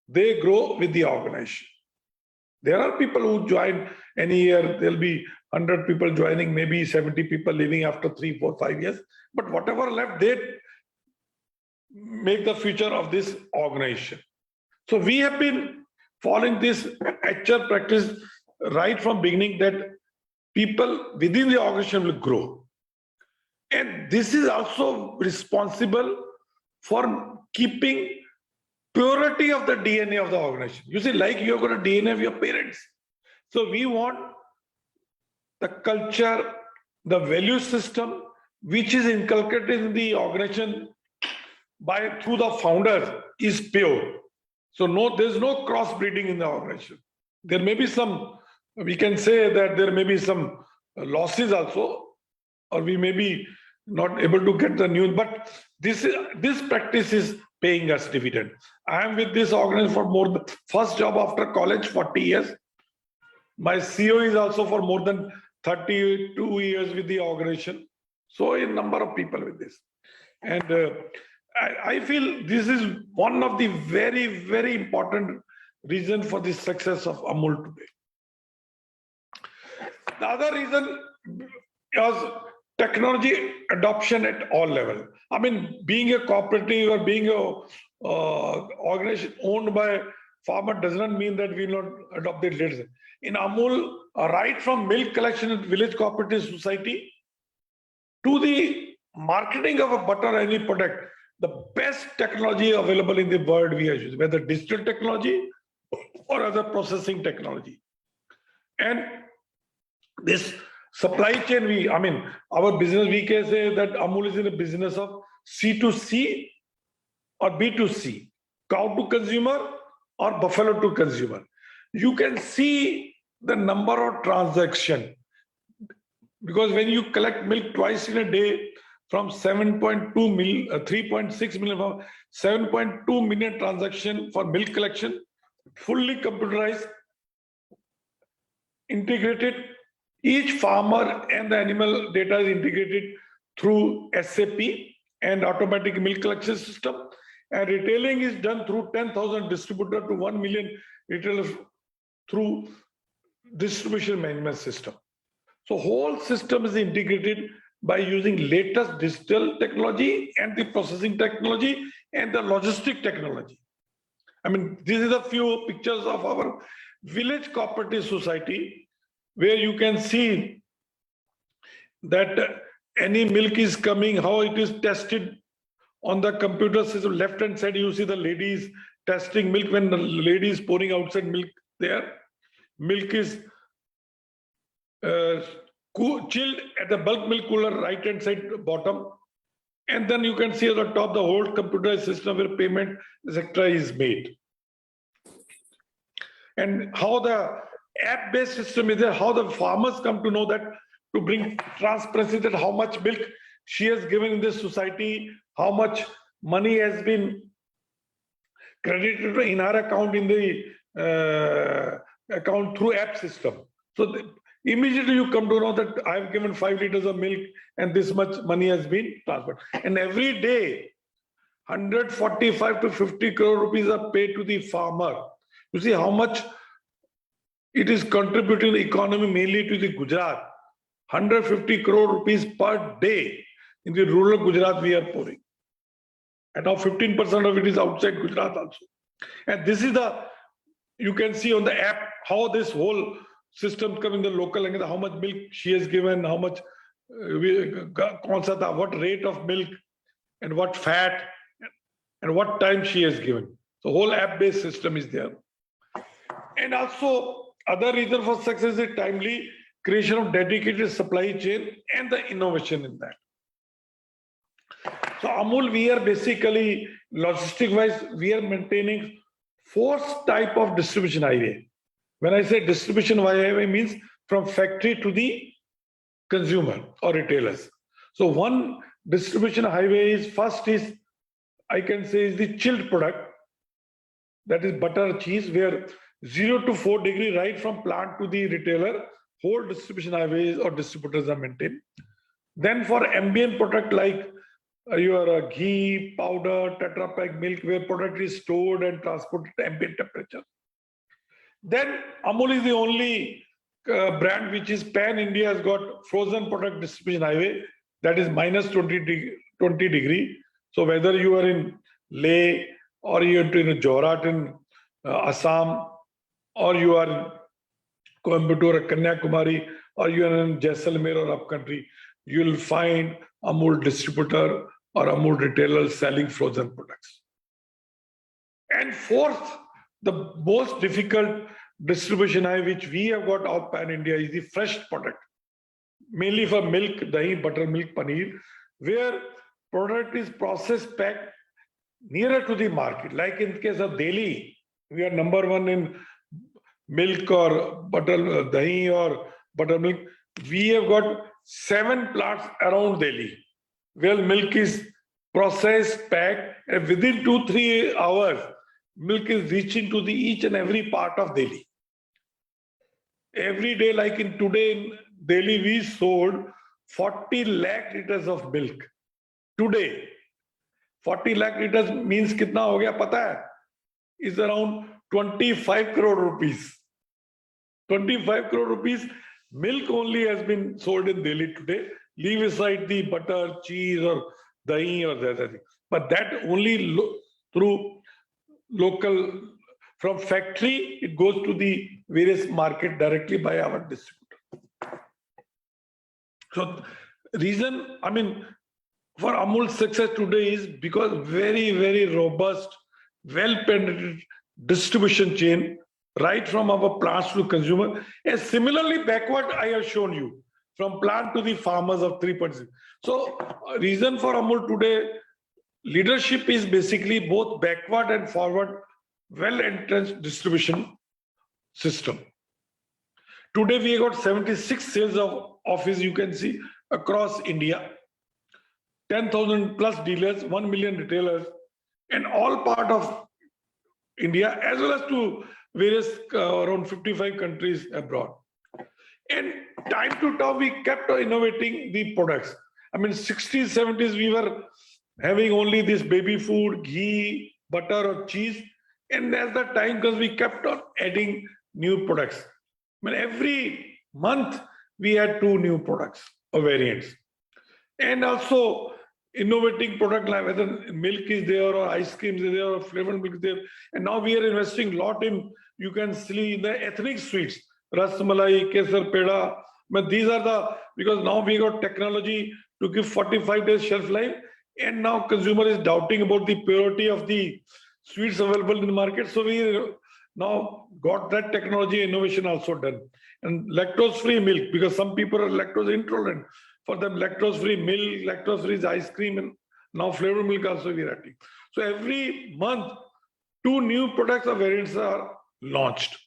they grow with the organization. There are people who join any year, there'll be 100 people joining, maybe 70 people leaving after 3, 4, 5 years. But whatever left, they make the future of this organization. So we have been following this HR practice right from beginning, that people within the organization will grow. And this is also responsible for keeping purity of the DNA of the organization. You see, like you've got a DNA of your parents. So we want the culture, the value system, which is inculcated in the organization through the founders, is pure. So there's no crossbreeding in the organization. There may be some, we can say that there may be some losses also, or we may be not able to get the news, but this practice is paying us dividend. I am with this organization for more than, first job after college, 40 years. My CEO is also for more than 32 years with the organization. So a number of people with this. And I feel this is one of the very, very important reasons for the success of Amul today. The other reason is technology adoption at all levels. I mean, being a cooperative or being a organization owned by farmer does not mean that we will not adopt the latest. In Amul, right from milk collection at village cooperative society to the marketing of a butter or any product, the best technology available in the world we are using, whether digital technology or other processing technology. And this supply chain, our business, we can say that Amul is in the business of C2C or B2C, cow to consumer or buffalo to consumer. You can see the number of transactions, because when you collect milk twice in a day from 3.6 million, 7.2 million transactions for milk collection, fully computerized, integrated. Each farmer and the animal data is integrated through SAP and automatic milk collection system. And retailing is done through 10,000 distributors to 1 million retailers through distribution management system. So whole system is integrated by using latest digital technology and the processing technology and the logistic technology. This is a few pictures of our village cooperative society, where you can see that any milk is coming, how it is tested on the computer system. Left hand side, you see the ladies testing milk. When the lady is pouring outside milk there, milk is chilled at the bulk milk cooler, right hand side bottom. And then you can see at the top the whole computerized system where payment, etc. is made. and how the app-based system is there, how the farmers come to know that, to bring transparency that how much milk she has given in this society, how much money has been credited in her account in the account through app system. So immediately you come to know that I have given 5 liters of milk and this much money has been transferred. And every day, 145 to 50 crore rupees are paid to the farmer. You see how much it is contributing to the economy, mainly to the Gujarat. 150 crore rupees per day in the rural Gujarat we are pouring. And now 15% of it is outside Gujarat also. And this is you can see on the app how this whole system comes in the local language, how much milk she has given, how much, what rate of milk and what fat and what time she has given. The whole app-based system is there. And also other reason for success is timely creation of dedicated supply chain and the innovation in that. So Amul, we are basically logistic-wise, we are maintaining 4 type of distribution highway. When I say distribution highway, means from factory to the consumer or retailers. So one distribution highway is first is, I can say, is the chilled product, that is butter, cheese, where 0 to 4 degree right from plant to the retailer, whole distribution highways or distributors are maintained. Then for ambient product like your ghee, powder, Tetra Pak milk, where product is stored and transported to ambient temperature. Then Amul is the only brand which is pan-India, has got frozen product distribution highway, that is minus 20 degree. So whether you are in Leh or you are in Gujarat in Assam, or you are in Coimbatore or Kanyakumari, or you are in Jaisalmer or upcountry, you will find Amul distributor or Amul retailer selling frozen products. And fourth, the most difficult distribution highway which we have got out pan-India is the fresh product, mainly for milk, dahi, buttermilk, paneer, where product is processed, packed nearer to the market. Like in case of Delhi, we are number 1 in milk or butter, dahi or buttermilk. We have got 7 plants around Delhi where milk is processed, packed, and within 2-3 hours, milk is reaching to the each and every part of Delhi. Every day, like in today in Delhi, we sold 40 lakh liters of milk. Today, 40 lakh liters means kitna ho gaya, pata hai? Is around 25 crore rupees. 25 crore rupees milk only has been sold in Delhi today. Leave aside the butter, cheese or dahi or the other thing. But that only through local, from factory, it goes to the various market directly by our distributor. So reason, I mean, for Amul's success today is because very, very robust, well-penetrated distribution chain, right from our plants to consumer, and similarly backward I have shown you, from plant to the farmers of 3.0. So reason for Amul today, leadership is basically both backward and forward, well-entrenched distribution system. Today we got 76 sales of office, you can see, across India, 10,000 plus dealers, 1 million retailers, and all part of India, as well as to various around 55 countries abroad. And time to time, we kept innovating the products. I mean, 60s, 70s, we were having only this baby food, ghee, butter or cheese. And as the time comes, we kept on adding new products. I mean, every month, we had 2 new products or variants. And also innovating product line, whether milk is there or ice cream is there or flavored milk is there. And now we are investing a lot in, you can see the ethnic sweets, Ras Malai, Kesar Peda. But these are the, because now we got technology to give 45 days shelf life. And now consumer is doubting about the purity of the sweets available in the market. So we now got that technology innovation also done. And lactose-free milk, because some people are lactose intolerant. For them, lactose-free milk, lactose-free ice cream, and now flavored milk also we are adding. So every month, 2 new products or variants are launched.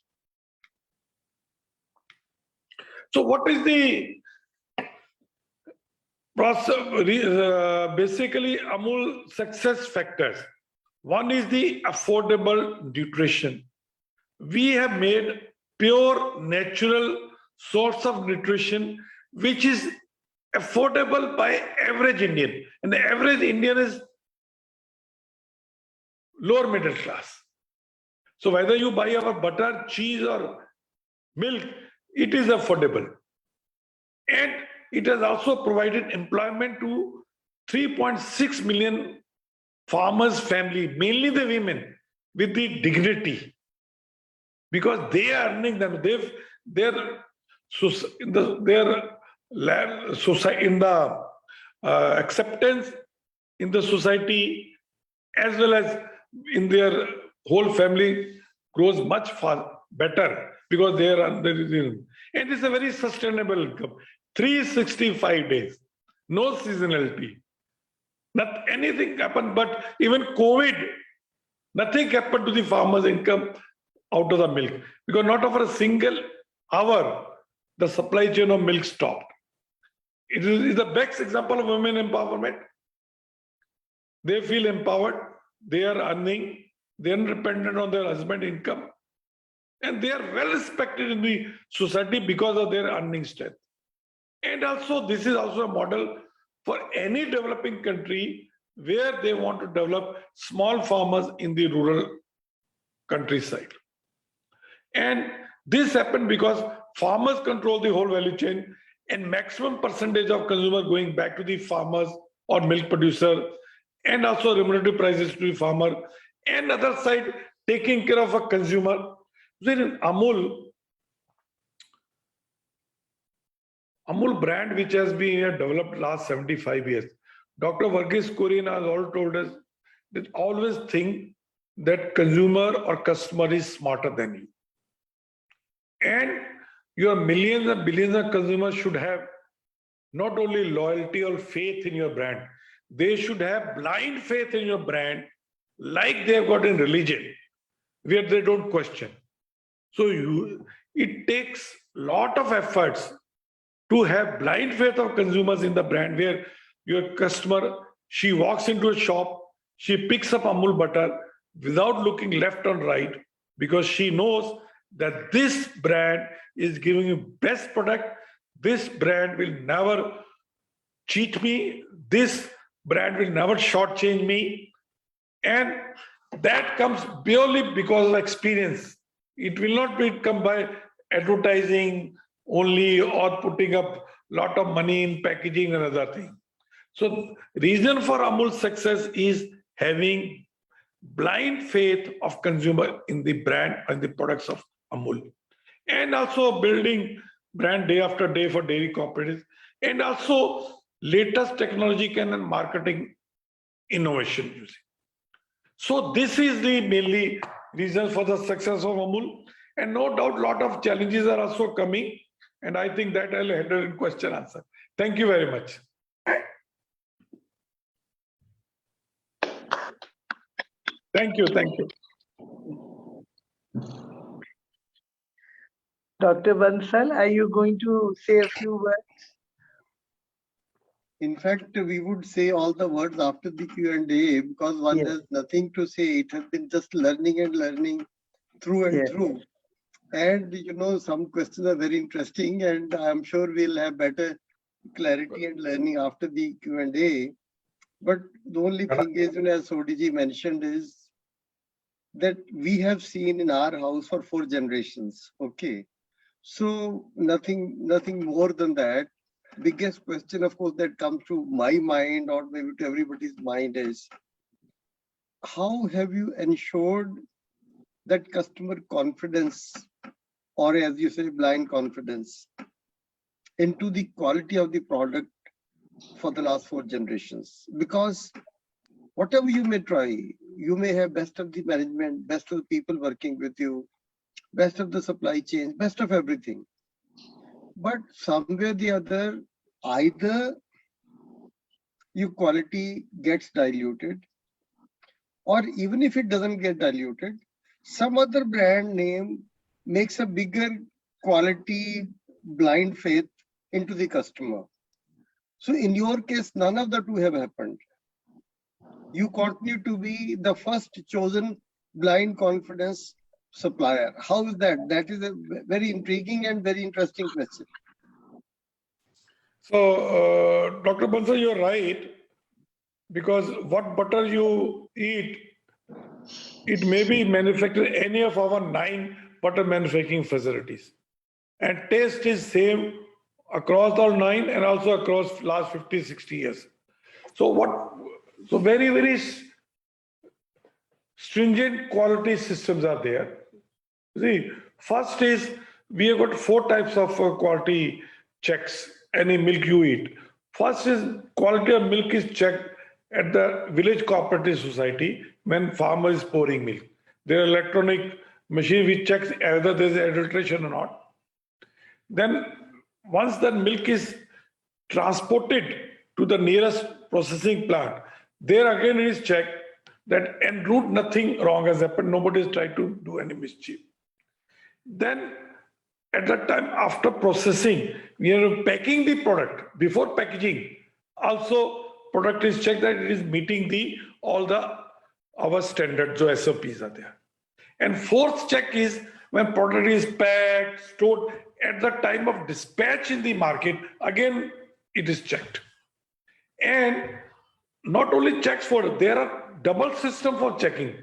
So what is the basically Amul success factors? One is the affordable nutrition. We have made pure natural source of nutrition which is affordable by average Indian, and the average Indian is lower middle class. So whether you buy our butter, cheese or milk, it is affordable. And it has also provided employment to 3.6 million farmers' family, mainly the women, with the dignity. Because they are earning them, their acceptance in the society as well as in their whole family grows much far better because they are under, and it's a very sustainable income. 365 days, no seasonality. Not anything happened, but even COVID, nothing happened to the farmer's income out of the milk, because not for a single hour the supply chain of milk stopped. It is the best example of women empowerment. They feel empowered, they are earning, they are dependent on their husband income, and they are well respected in the society because of their earning strength. And also, this is also a model for any developing country where they want to develop small farmers in the rural countryside. And this happened because farmers control the whole value chain, and maximum percentage of consumer going back to the farmers or milk producer, and also remunerative prices to the farmer, and other side taking care of a consumer. Then in Amul brand, which has been developed last 75 years, Dr. Varghese Kurian has all told us that always think that consumer or customer is smarter than you. And your millions and billions of consumers should have not only loyalty or faith in your brand, they should have blind faith in your brand, like they have got in religion, where they don't question. So it takes a lot of efforts to have blind faith of consumers in the brand, where your customer, she walks into a shop, she picks up Amul butter without looking left or right, because she knows that this brand is giving you best product. This brand will never cheat me. This brand will never shortchange me. And that comes purely because of experience. It will not be come by advertising only or putting up a lot of money in packaging and other thing. So reason for Amul's success is having blind faith of consumer in the brand and the products of Amul, and also building brand day after day for dairy cooperatives, and also latest technology and marketing innovation using. So this is the mainly reason for the success of Amul, and no doubt lot of challenges are also coming, and I think that I'll handle in question answer. Thank you very much. Thank you. Dr. Bansal, are you going to say a few words? In fact, we would say all the words after the Q&A, because one has nothing to say. It has been just learning and learning through and through. And, some questions are very interesting, and I'm sure we'll have better clarity and learning after the Q&A. But the only thing is, as Sodhi ji mentioned, is that we have seen in our house for 4 generations. Okay. So nothing more than that. Biggest question, of course, that comes to my mind or maybe to everybody's mind is, how have you ensured that customer confidence, or as you say, blind confidence, into the quality of the product for the last 4 generations? Because whatever you may try, you may have best of the management, best of the people working with you, best of the supply chain, best of everything. But somewhere or the other, either your quality gets diluted, or even if it doesn't get diluted, some other brand name makes a bigger quality blind faith into the customer. So in your case, none of the two have happened. You continue to be the first chosen blind confidence supplier. How is that? That is a very intriguing and very interesting question. So, Dr. Bansal, you're right, because what butter you eat, it may be manufactured in any of our 9 butter manufacturing facilities. And taste is same across all 9 and also across last 50, 60 years. So very, very stringent quality systems are there. See, first is we have got 4 types of quality checks any milk you eat. First is quality of milk is checked at the village cooperative society when farmer is pouring milk. There are electronic machine which checks whether there is adulteration or not. Then once that milk is transported to the nearest processing plant, there again it is checked that en route nothing wrong has happened, nobody has tried to do any mischief. Then at that time after processing, we are packing the product. Before packaging, also product is checked that it is meeting all our standards, so SOPs are there. And 4th check is when product is packed, stored, at the time of dispatch in the market, again it is checked. And not only checks for, there are double system for checking.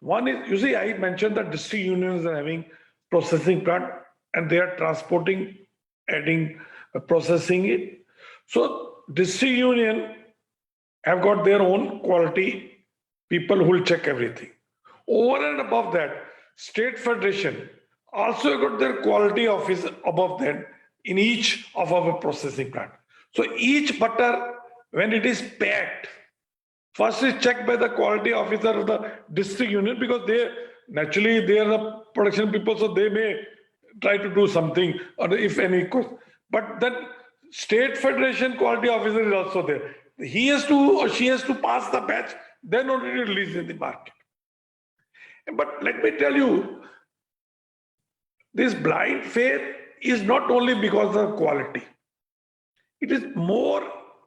One is, you see, I mentioned that district unions are having processing plant and they are transporting, adding, processing it. So district union have got their own quality people who will check everything. Over and above that, state federation also got their quality office above that in each of our processing plant. So each butter, when it is packed, first is checked by the quality officer of the district union, because they naturally they are the production people, so they may try to do something or if any. But then state federation quality officer is also there. He has to or she has to pass the batch, then only release in the market. But let me tell you, this blind faith is not only because of quality. It is more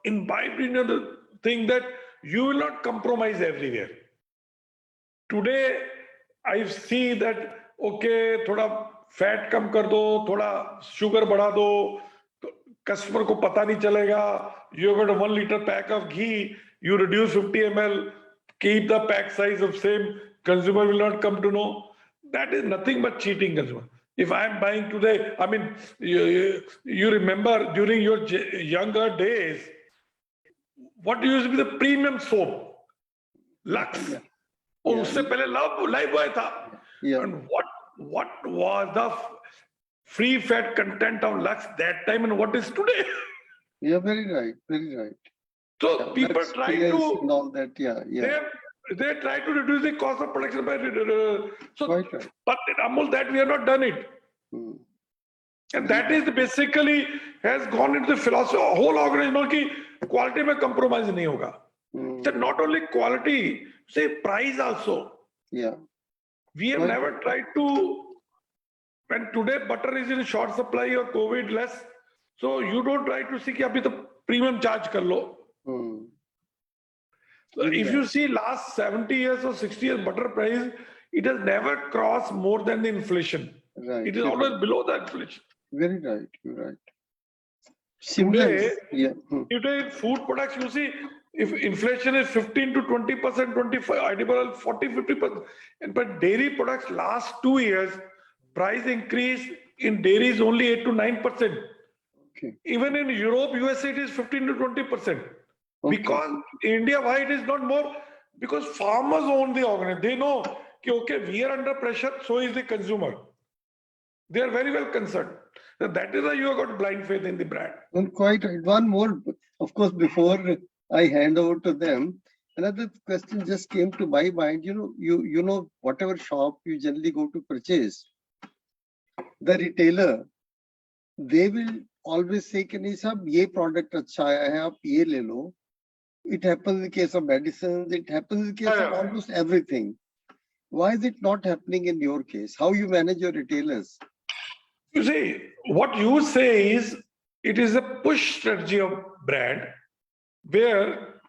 imbibed in the thing that you will not compromise everywhere. Today, I see that, okay, thoda fat kam kar do, thoda sugar बढ़ा दो, customer को पता नहीं चलेगा, you have got a 1 liter pack of ghee, you reduce 50 ml, keep the pack size of same, consumer will not come to know. That is nothing but cheating consumer. If I am buying today, I mean, you remember during your younger days, what used to be the premium soap? Lux. Yeah. और उससे पहले Lifebuoy था. Yeah. And what was the free fat content of Lux that time and what is today? Yeah, very right, very right. So Yeah, people that's try clear to and all that. Yeah, yeah. they try to reduce the cost of production by so. Quite right. But in Amul, that we have not done it. And that is basically has gone into the philosophy. Whole organization ki quality mein compromise nahi hoga. So not only quality, say price also. Yeah. We have never tried to. When today butter is in short supply or COVID less, so you don't try to see कि अभी तो premium charge कर लो. So if you see last 70 years or 60 years butter price, it has never crossed more than the inflation. Right. It is always below the inflation. Very right. You're right. Today, yeah. Today in food products, you see, if inflation is 15 to 20%, 25, edible 40, 50%. And but dairy products last 2 years, price increase in dairy is only 8 to 9%. Okay. Even in Europe, USA, it is 15 to 20%. Okay. Because India, why it is not more? Because farmers own the organization. They know, okay, we are under pressure, so is the consumer. They are very well concerned. So that is why you have got blind faith in the brand. And quite right. One more, of course, before I hand over to them, another question just came to my mind. You know, whatever shop you generally go to purchase, the retailer, they will always say, "Can you sab ye product acha hai, aap ye le lo." It happens in the case of medicines. It happens in the case of almost everything. Why is it not happening in your case? How you manage your retailers? You see, what you say is, it is a push strategy of brand, where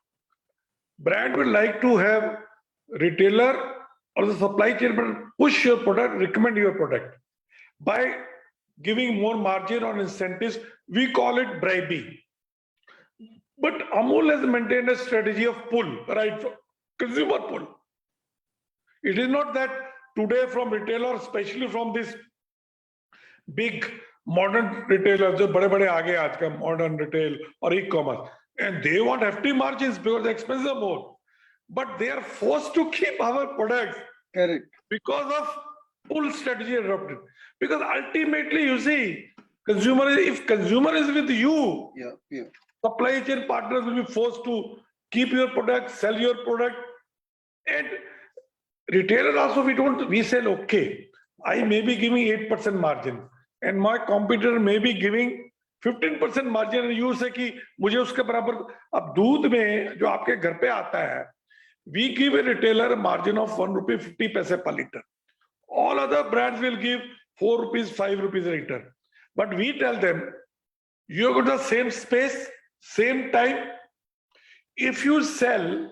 brand would like to have retailer or the supply chain push your product, recommend your product by giving more margin on incentives. We call it bribing. But Amul has maintained a strategy of pull, right? Consumer pull. It is not that today from retailers, especially from this big modern retailers, जो बड़े बड़े आगे आज का modern retail or e-commerce, and they want hefty margins because the expenses are more, but they are forced to keep our products. Correct. Because of pull strategy adopted. Because ultimately, you see, if consumer is with you, supply chain partners will be forced to keep your product, sell your product, and retailer also we say, okay, I may be giving 8% margin, and my competitor may be giving 15% margin, and you say कि मुझे उसके बराबर. अब दूध में जो आपके घर पे आता है, we give a retailer a margin of 1 rupee 50 paise per liter. All other brands will give 4 rupees, 5 rupees a liter. But we tell them, you got the same space, same time. If you sell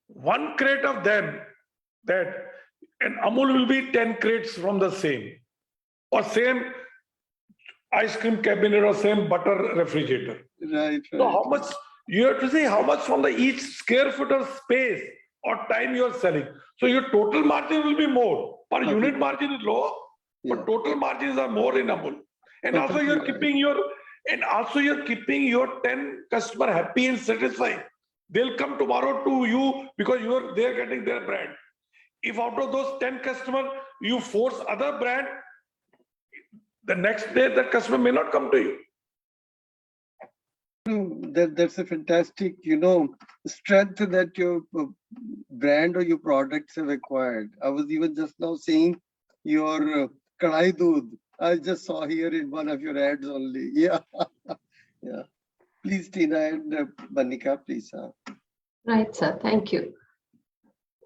one crate of them, that and Amul will be 10 crates from the same, or same ice cream cabinet or same butter refrigerator. Right. So how much you have to see how much from the each square foot of space or time you are selling. So your total margin will be more. Per unit margin is low, but total margins are more in Amul. And also you're keeping your 10 customer happy and satisfied. They'll come tomorrow to you because they're getting their brand. If out of those 10 customers you force other brand, the next day that customer may not come to you. That's a fantastic, strength that your brand or your products have acquired. I was even just now seeing your kadai doodh. I just saw here in one of your ads only. Yeah. Yeah. Please, Tina and Banika, please. Right, sir. Thank you.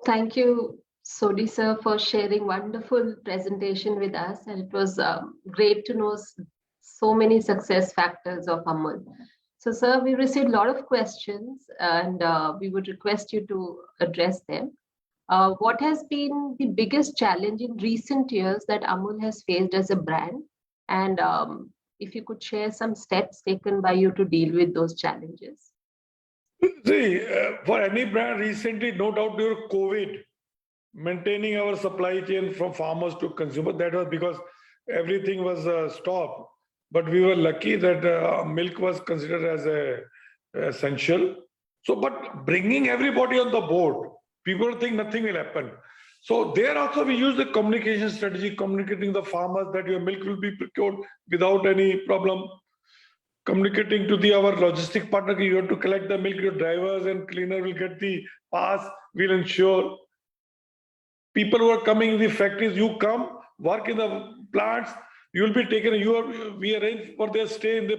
Thank you, Sodhi sir, for sharing wonderful presentation with us. And it was great to know so many success factors of Amul. So, sir, we received a lot of questions and we would request you to address them. What has been the biggest challenge in recent years that Amul has faced as a brand? And if you could share some steps taken by you to deal with those challenges. See, for any brand recently, no doubt during COVID, maintaining our supply chain from farmers to consumer, that was because everything was stopped. But we were lucky that milk was considered as essential. So, but bringing everybody on the board, people think nothing will happen. So there also we use the communication strategy, communicating the farmers that your milk will be procured without any problem. Communicating to our logistic partner, you have to collect the milk, your drivers and cleaner will get the pass, will ensure. People who are coming in the factories, you come, work in the plants, you will be taken, we arrange for their stay in the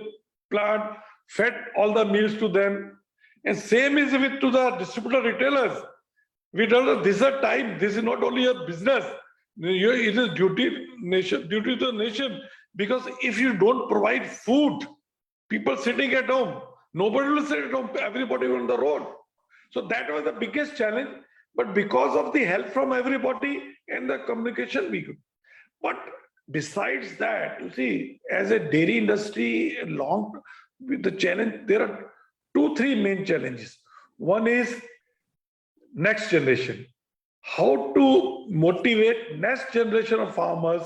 plant, fed all the meals to them. And same is to the distributor retailers. We tell them this is a time, this is not only a business, it is duty to the nation. Because if you don't provide food, people sitting at home, nobody will sit at home, everybody on the road. So that was the biggest challenge. But because of the help from everybody and the communication we could. But besides that, you see, as a dairy industry, with the challenge, there are 2-3 main challenges. One is next generation. How to motivate next generation of farmers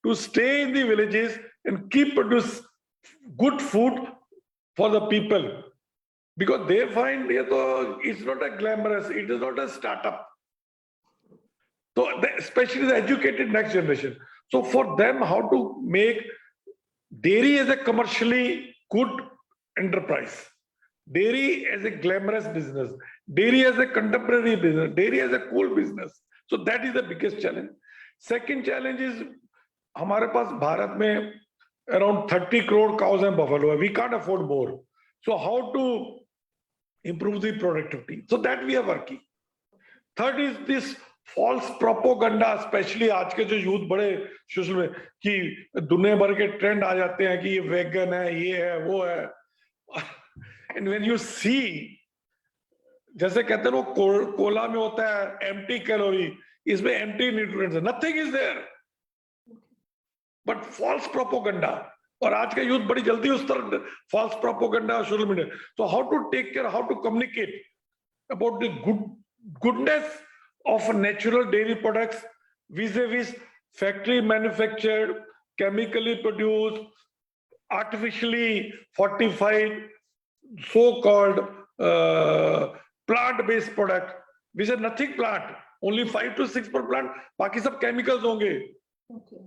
to stay in the villages and keep produce good food for the people. Because they find it's not a glamorous, it is not a startup. So especially the educated next generation. So for them, how to make dairy as a commercially good enterprise, dairy as a glamorous business, dairy as a contemporary business, dairy as a cool business. So that is the biggest challenge. Second challenge is, हमारे पास भारत में around 30 crore cows and buffalo. We can't afford more. So how to improve the productivity? So that we are working. Third is this false propaganda, specially आज के जो youth बड़े social में कि दुनिया भर के ट्रेंड आ जाते हैं कि ये वेगन है, ये है, वो है. एंड व्हेन यू सी, जैसे कहते हैं वो कोला में होता है एम्प्टी कैलोरी, इसमें एम्प्टी न्यूट्रिएंट्स है, nothing is there but false propaganda. और आज का यूथ बड़ी जल्दी उस तरफ false propaganda social media. So how to take care, how to communicate about the goodness of natural dairy products vis-a-vis factory manufactured, chemically produced, artificially fortified, so-called plant-based product, which is nothing plant, only 5 to 6 per plant, बाकी सब chemicals होंगे.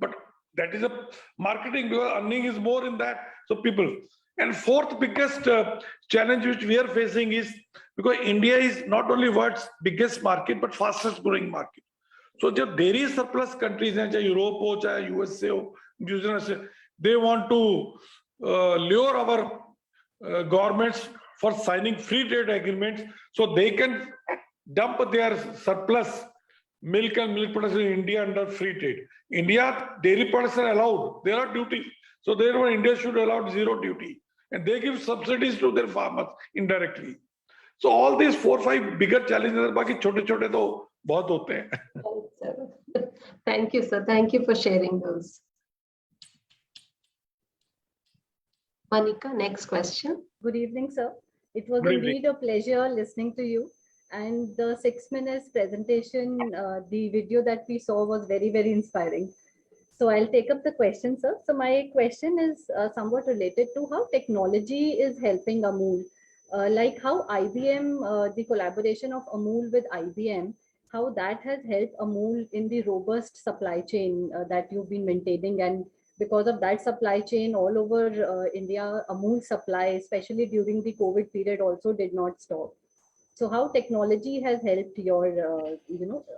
But that is a marketing, because earning is more in that. So people. And fourth biggest challenge which we are facing is because India is not only world's biggest market but fastest growing market. So the dairy surplus countries, चाहे Europe हो, चाहे USA हो, New Zealand, they want to lure our governments for signing free trade agreements so they can dump their surplus milk and milk products in India under free trade. India dairy products are allowed; there are duties. So therefore, India should allow 0 duty. And they give subsidies to their farmers indirectly. So all these 4 or 5 bigger challenges, बाकी छोटे-छोटे तो बहुत होते हैं. Thank you, sir. Thank you for sharing those. Manika, next question. Good evening, sir. It was indeed a pleasure listening to you. And the 6 minutes presentation, the video that we saw was very, very inspiring. So I'll take up the question, sir. So my question is somewhat related to how technology is helping Amul. Like how IBM, the collaboration of Amul with IBM, how that has helped Amul in the robust supply chain that you've been maintaining. And because of that supply chain all over India, Amul supply, especially during the COVID period, also did not stop. So how technology has helped your,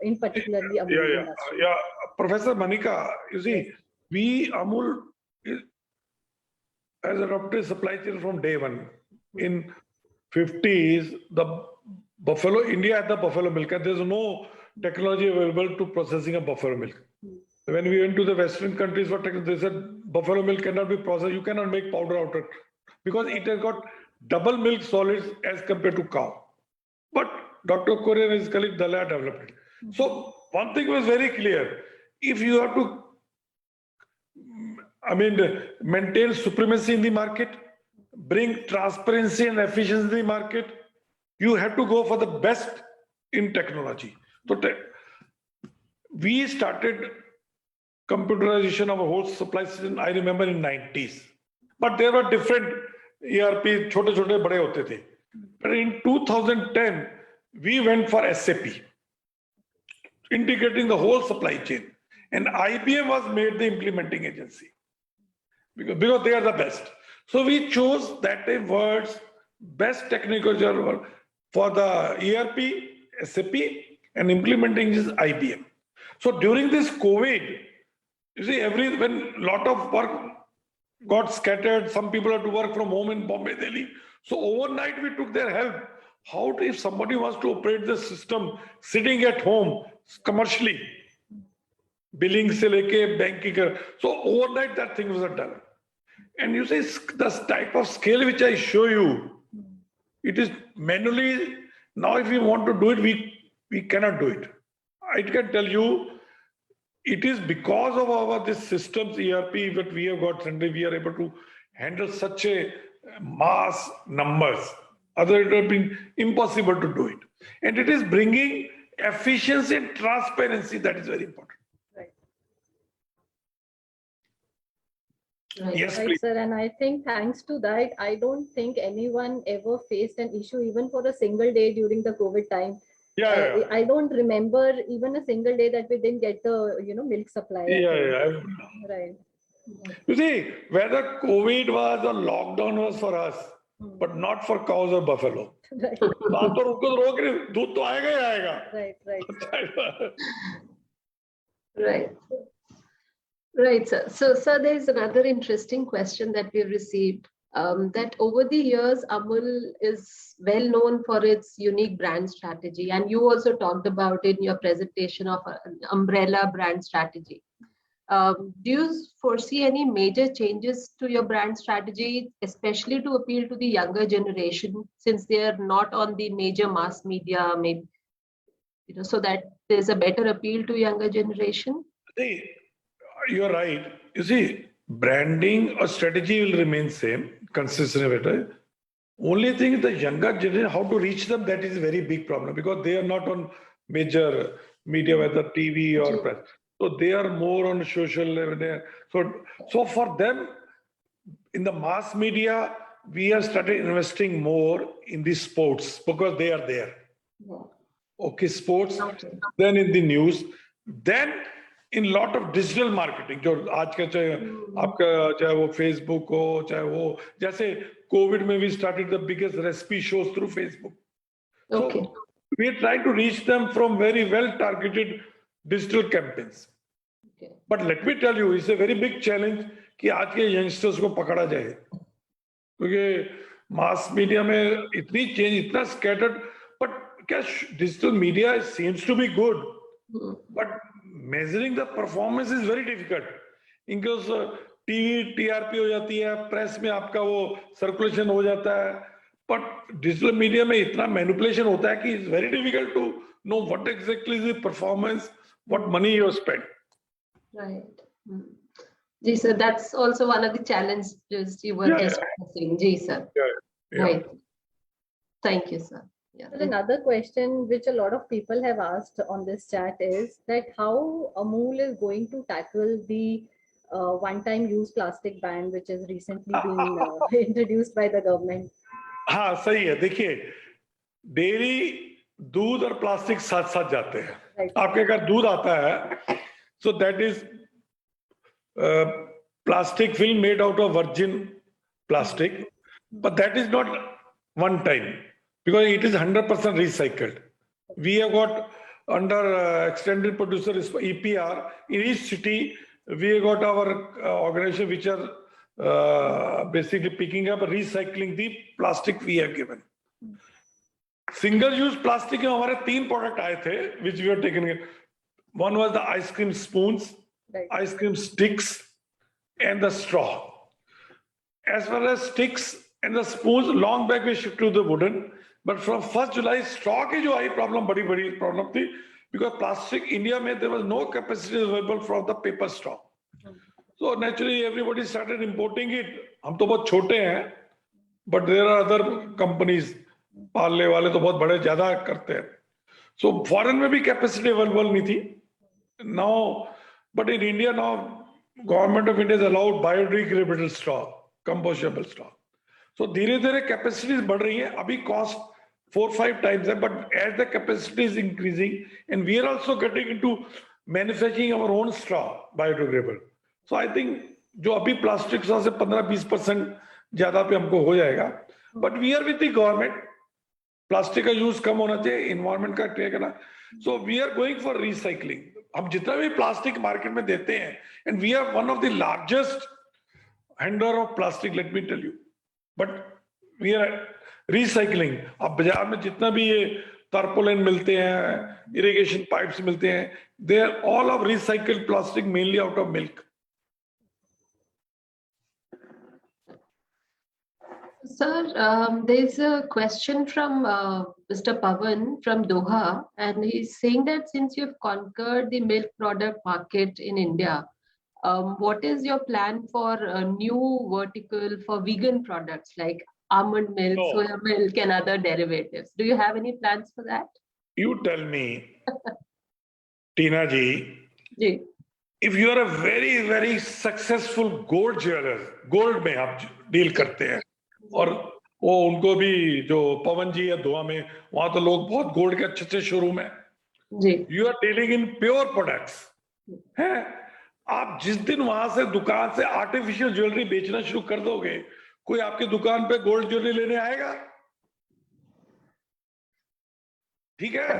in particularly Amul industry? Yeah, Professor Manika, you see, we Amul has adopted supply chain from day one. In 50s, the buffalo, India had the buffalo milk, and there's no technology available to processing of buffalo milk. When we went to the Western countries for technology, they said buffalo milk cannot be processed. You cannot make powder out of it because it has got double milk solids as compared to cow. But Dr. Korea and his colleague Dalai developed it. So one thing was very clear: if you have to, maintain supremacy in the market, bring transparency and efficiency in the market, you have to go for the best in technology. So we started computerization of a whole supply system, I remember in 90s. But there were different ERP, छोटे छोटे बड़े होते थे. But in 2010, we went for SAP, integrating the whole supply chain. And IBM was made the implementing agency because they are the best. So we chose that words, best technical journal for the ERP, SAP, and implementing is IBM. So during this COVID, you see, when a lot of work got scattered, some people had to work from home in Bombay, Delhi. So overnight we took their help. How if somebody wants to operate the system sitting at home commercially, billing se leke banking, so overnight that thing was done. And you say the type of scale which I show you, it is manually. Now if we want to do it, we cannot do it. I can tell you, it is because of our this systems ERP that we have got, and we are able to handle such a mass numbers. Otherwise, it would have been impossible to do it. And it is bringing efficiency and transparency that is very important. Right, yes, right, please. Sir. And I think thanks to that, I don't think anyone ever faced an issue even for a single day during the COVID time. Yeah. I don't remember even a single day that we didn't get the milk supply. Yeah. Right. You see, whether COVID was or lockdown was for us, but not for cows or buffalo. Right. Right. Right, sir. So, sir, there is another interesting question that we received that over the years, Amul is well known for its unique brand strategy. And you also talked about it in your presentation of an umbrella brand strategy. Do you foresee any major changes to your brand strategy, especially to appeal to the younger generation, since they are not on the major mass media, maybe, so that there's a better appeal to younger generation? See, you're right. You see, branding or strategy will remain same, consistent with it. Only thing is the younger generation, how to reach them, that is a very big problem because they are not on major media, whether TV or press. So they are more on social level. So for them, in the mass media, we have started investing more in the sports because they are there. Okay, sports, then in the news, then in lot of digital marketing. जो आज का चाहे वो Facebook हो, चाहे वो जैसे COVID में we started the biggest recipe shows through Facebook. Okay. So we are trying to reach them from very well targeted digital campaigns. Okay. But let me tell you, it's a very big challenge कि आज के youngsters को पकड़ा जाए, क्योंकि mass media में इतनी change, इतना scattered, but क्या digital media seems to be good, but measuring the performance is very difficult because TV TRP हो जाती है, press में आपका वो circulation हो जाता है, but digital media में इतना manipulation होता है कि it's very difficult to know what exactly is the performance, what money you spent. Right. Ji sir, that's also one of the challenges you were discussing. Ji sir. Yeah. Right. Thank you, sir. Yeah. Another question which a lot of people have asked on this chat is that how Amul is going to tackle the one-time use plastic ban which has recently been introduced by the government. हाँ सही है. देखिए, dairy दूध और plastic साथ साथ जाते हैं. Right. आपके घर दूध आता है, so that is plastic film made out of virgin plastic, but that is not one time because it is 100% recycled. We have got under extended producer EPR in each city. We have got our organization which are basically picking up recycling the plastic we have given. Single use plastic में हमारे 3 product आए थे which we have taken. One was the ice cream spoons, Right. ice cream sticks, and the straw. As well as sticks and the spoons, long back we shift to the wooden. But from 1st July, straw की जो आई problem बड़ी problem थी because plastic India में there was no capacity available for the paper straw. So naturally everybody started importing it. हम तो बहुत छोटे हैं, but there are other companies, पालने वाले तो बहुत बड़े ज़्यादा करते हैं. So foreign में भी capacity available नहीं थी. Now, but in India now, government of India has allowed biodegradable straw, compostable straw. So धीरे-धीरे capacities बढ़ रही हैं. अभी cost 4-5 times है, but as the capacity is increasing, and we are also getting into manufacturing our own straw, biodegradable. So I think जो अभी plastic straw से 15-20% ज़्यादा पे हमको हो जाएगा. But we are with the government. Plastic का यूज कम होना चाहिए, इन्वायरमेंट का टेक करना. So we are going for recycling. हम जितना भी प्लास्टिक मार्केट में देते हैं, and we are one of the largest handler of plastic, let me tell you. But we are recycling. अब बाजार में जितना भी ये tarpaulin मिलते हैं, इरिगेशन पाइप्स मिलते हैं, they are all of recycled plastic, mainly out of milk. Sir, there's a question from Mr. Pavan from Doha, and he's saying that since you've conquered the milk product market in India, what is your plan for a new vertical for vegan products like almond milk, soya milk, and other derivatives? Do you have any plans for that? You tell me, Tina ji, जी. if you are a very, very successful gold jeweler, gold में आप deal करते हैं, और वो उनको भी जो पवन जी है धोआ में, वहां तो लोग बहुत गोल्ड के अच्छे शोरूम है. You are dealing in pure products है. आप जिस दिन वहां से दुकान से आर्टिफिशियल ज्वेलरी बेचना शुरू कर दोगे, कोई आपकी दुकान पे गोल्ड ज्वेलरी लेने आएगा? ठीक है.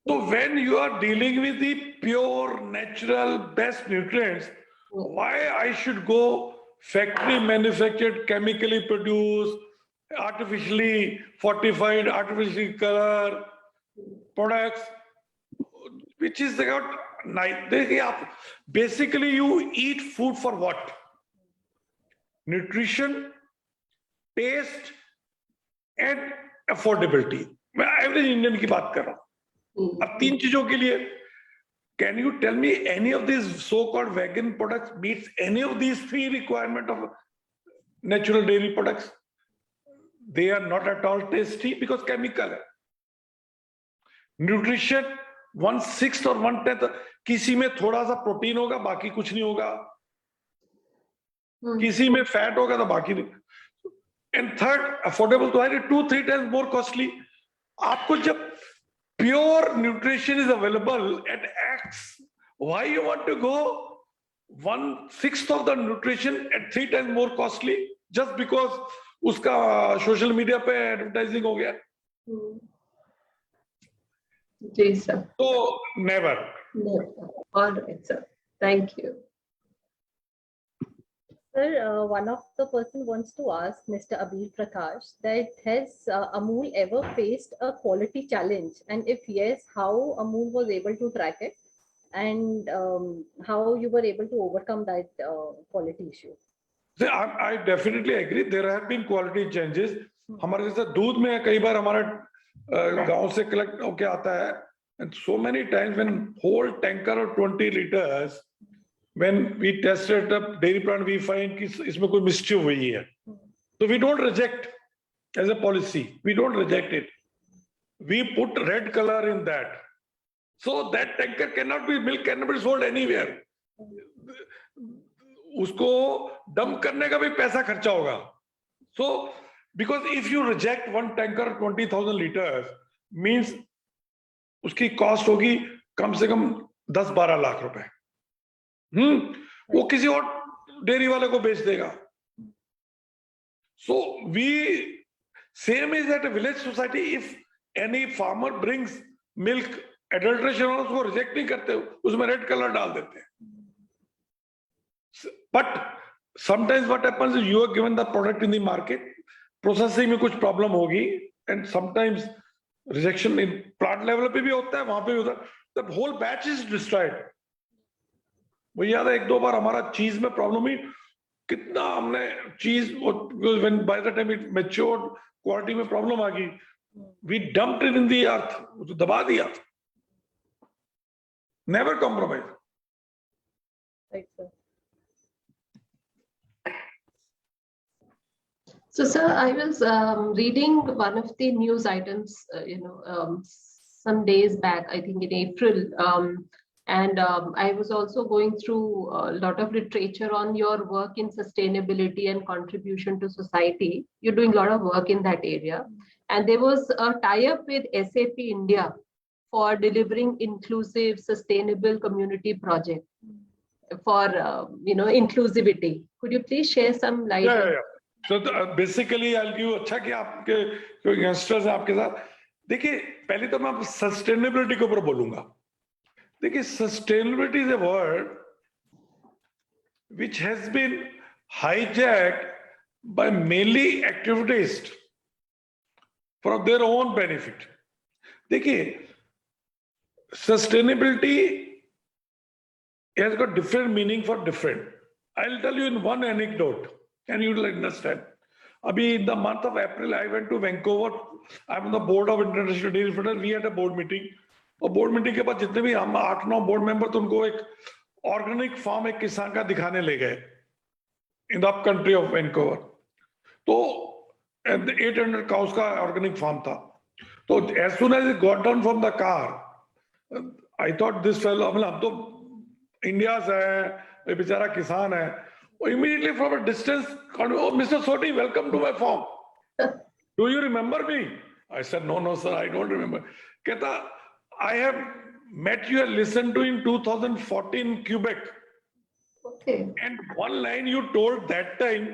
तो when you are dealing with the pure natural best nutrients, why I should go factory manufactured, chemically produced, artificially fortified, artificially colored products, which is about basically you eat food for what? Nutrition, taste, and affordability. मैं average Indian की बात कर रहा हूं. अब तीन चीजों के लिए, can you tell me any of these so-called vegan products meets any of these three requirements of natural dairy products? They are not at all tasty because chemical है. Nutrition 1/6 और 1/10, किसी में थोड़ा सा प्रोटीन होगा, बाकी कुछ नहीं होगा. किसी में फैट होगा तो बाकी नहीं. And third, affordable तो है 2-3 times more costly. आपको जब pure nutrition is available at X, why you want to go 1/6 of the nutrition at 3 times more costly just because उसका social media पे advertising हो गया? जी sir. So never. Never. All right, sir. Thank you. Sir, one of the person wants to ask Mr. Abir Prakash that has Amul ever faced a quality challenge, and if yes, how Amul was able to track it, and how you were able to overcome that quality issue? See, I definitely agree. There have been quality changes. हमारे जैसे दूध में कई बार हमारा गांव से collect होके आता है, and so many times when whole tanker of 20 liters. When we tested the dairy plant, we find कि इसमें कोई mischief हुई है. So we don't reject as a policy. We don't reject it. We put red color in that. So that tanker cannot be, milk cannot be sold anywhere. उसको dump करने का भी पैसा खर्चा होगा. So because if you reject one tanker 20,000 liters, means उसकी cost होगी कम से कम 10-12 लाख रुपए. वो किसी और डेयरी वाले को बेच देगा. So we same is at a village society. If any farmer brings milk adulteration, उसको रिजेक्ट नहीं करते, उसमें रेड कलर डाल देते हैं. But sometimes what happens is you are given the product in the market, processing में कुछ problem होगी, and sometimes rejection in plant level पे भी होता है, वहां पे भी होता है. The whole batch is destroyed. वो याद है 1-2 बार हमारा चीज में प्रॉब्लम हुई, कितना हमने चीज when by the time it matured quality में प्रॉब्लम आ गई, we dumped it in the earth, उसको दबा दिया. Never compromise. Right, sir. So, sir, I was reading one of the news items, some days back, I think in April, and I was also going through a lot of literature on your work in sustainability and contribution to society. You're doing a lot of work in that area. And there was a tie-up with SAP India for delivering inclusive, sustainable community project for, inclusivity. Could you please share some light? Yeah. So basically, I'll give अच्छा कि आपके जो youngsters हैं आपके साथ. देखिए, पहले तो मैं sustainability के ऊपर बोलूँगा. देखिए, sustainability is a word which has been hijacked by mainly activists for their own benefit. देखिए, sustainability has got different meaning for different. I'll tell you in one anecdote, and you will understand. Abhi in the month of April, I went to Vancouver. I'm on the board of International Dairy Federation. We had a board meeting. और board meeting के बाद जितने भी हम 8-9 board member थे, उनको एक organic farm एक किसान का दिखाने ले गए in the country of Vancouver. तो 800 काउस का ऑर्गेनिक फार्म था. तो as soon as it got down from the car, I thought this fellow, हम तो इंडिया से है, बेचारा किसान है. Immediately from a distance, mister Sodhi, welcome to my farm, do you remember me? I said no sir, I don't remember. कहता, I have met you and listened to in 2014 in Quebec. Okay. And one line you told that time,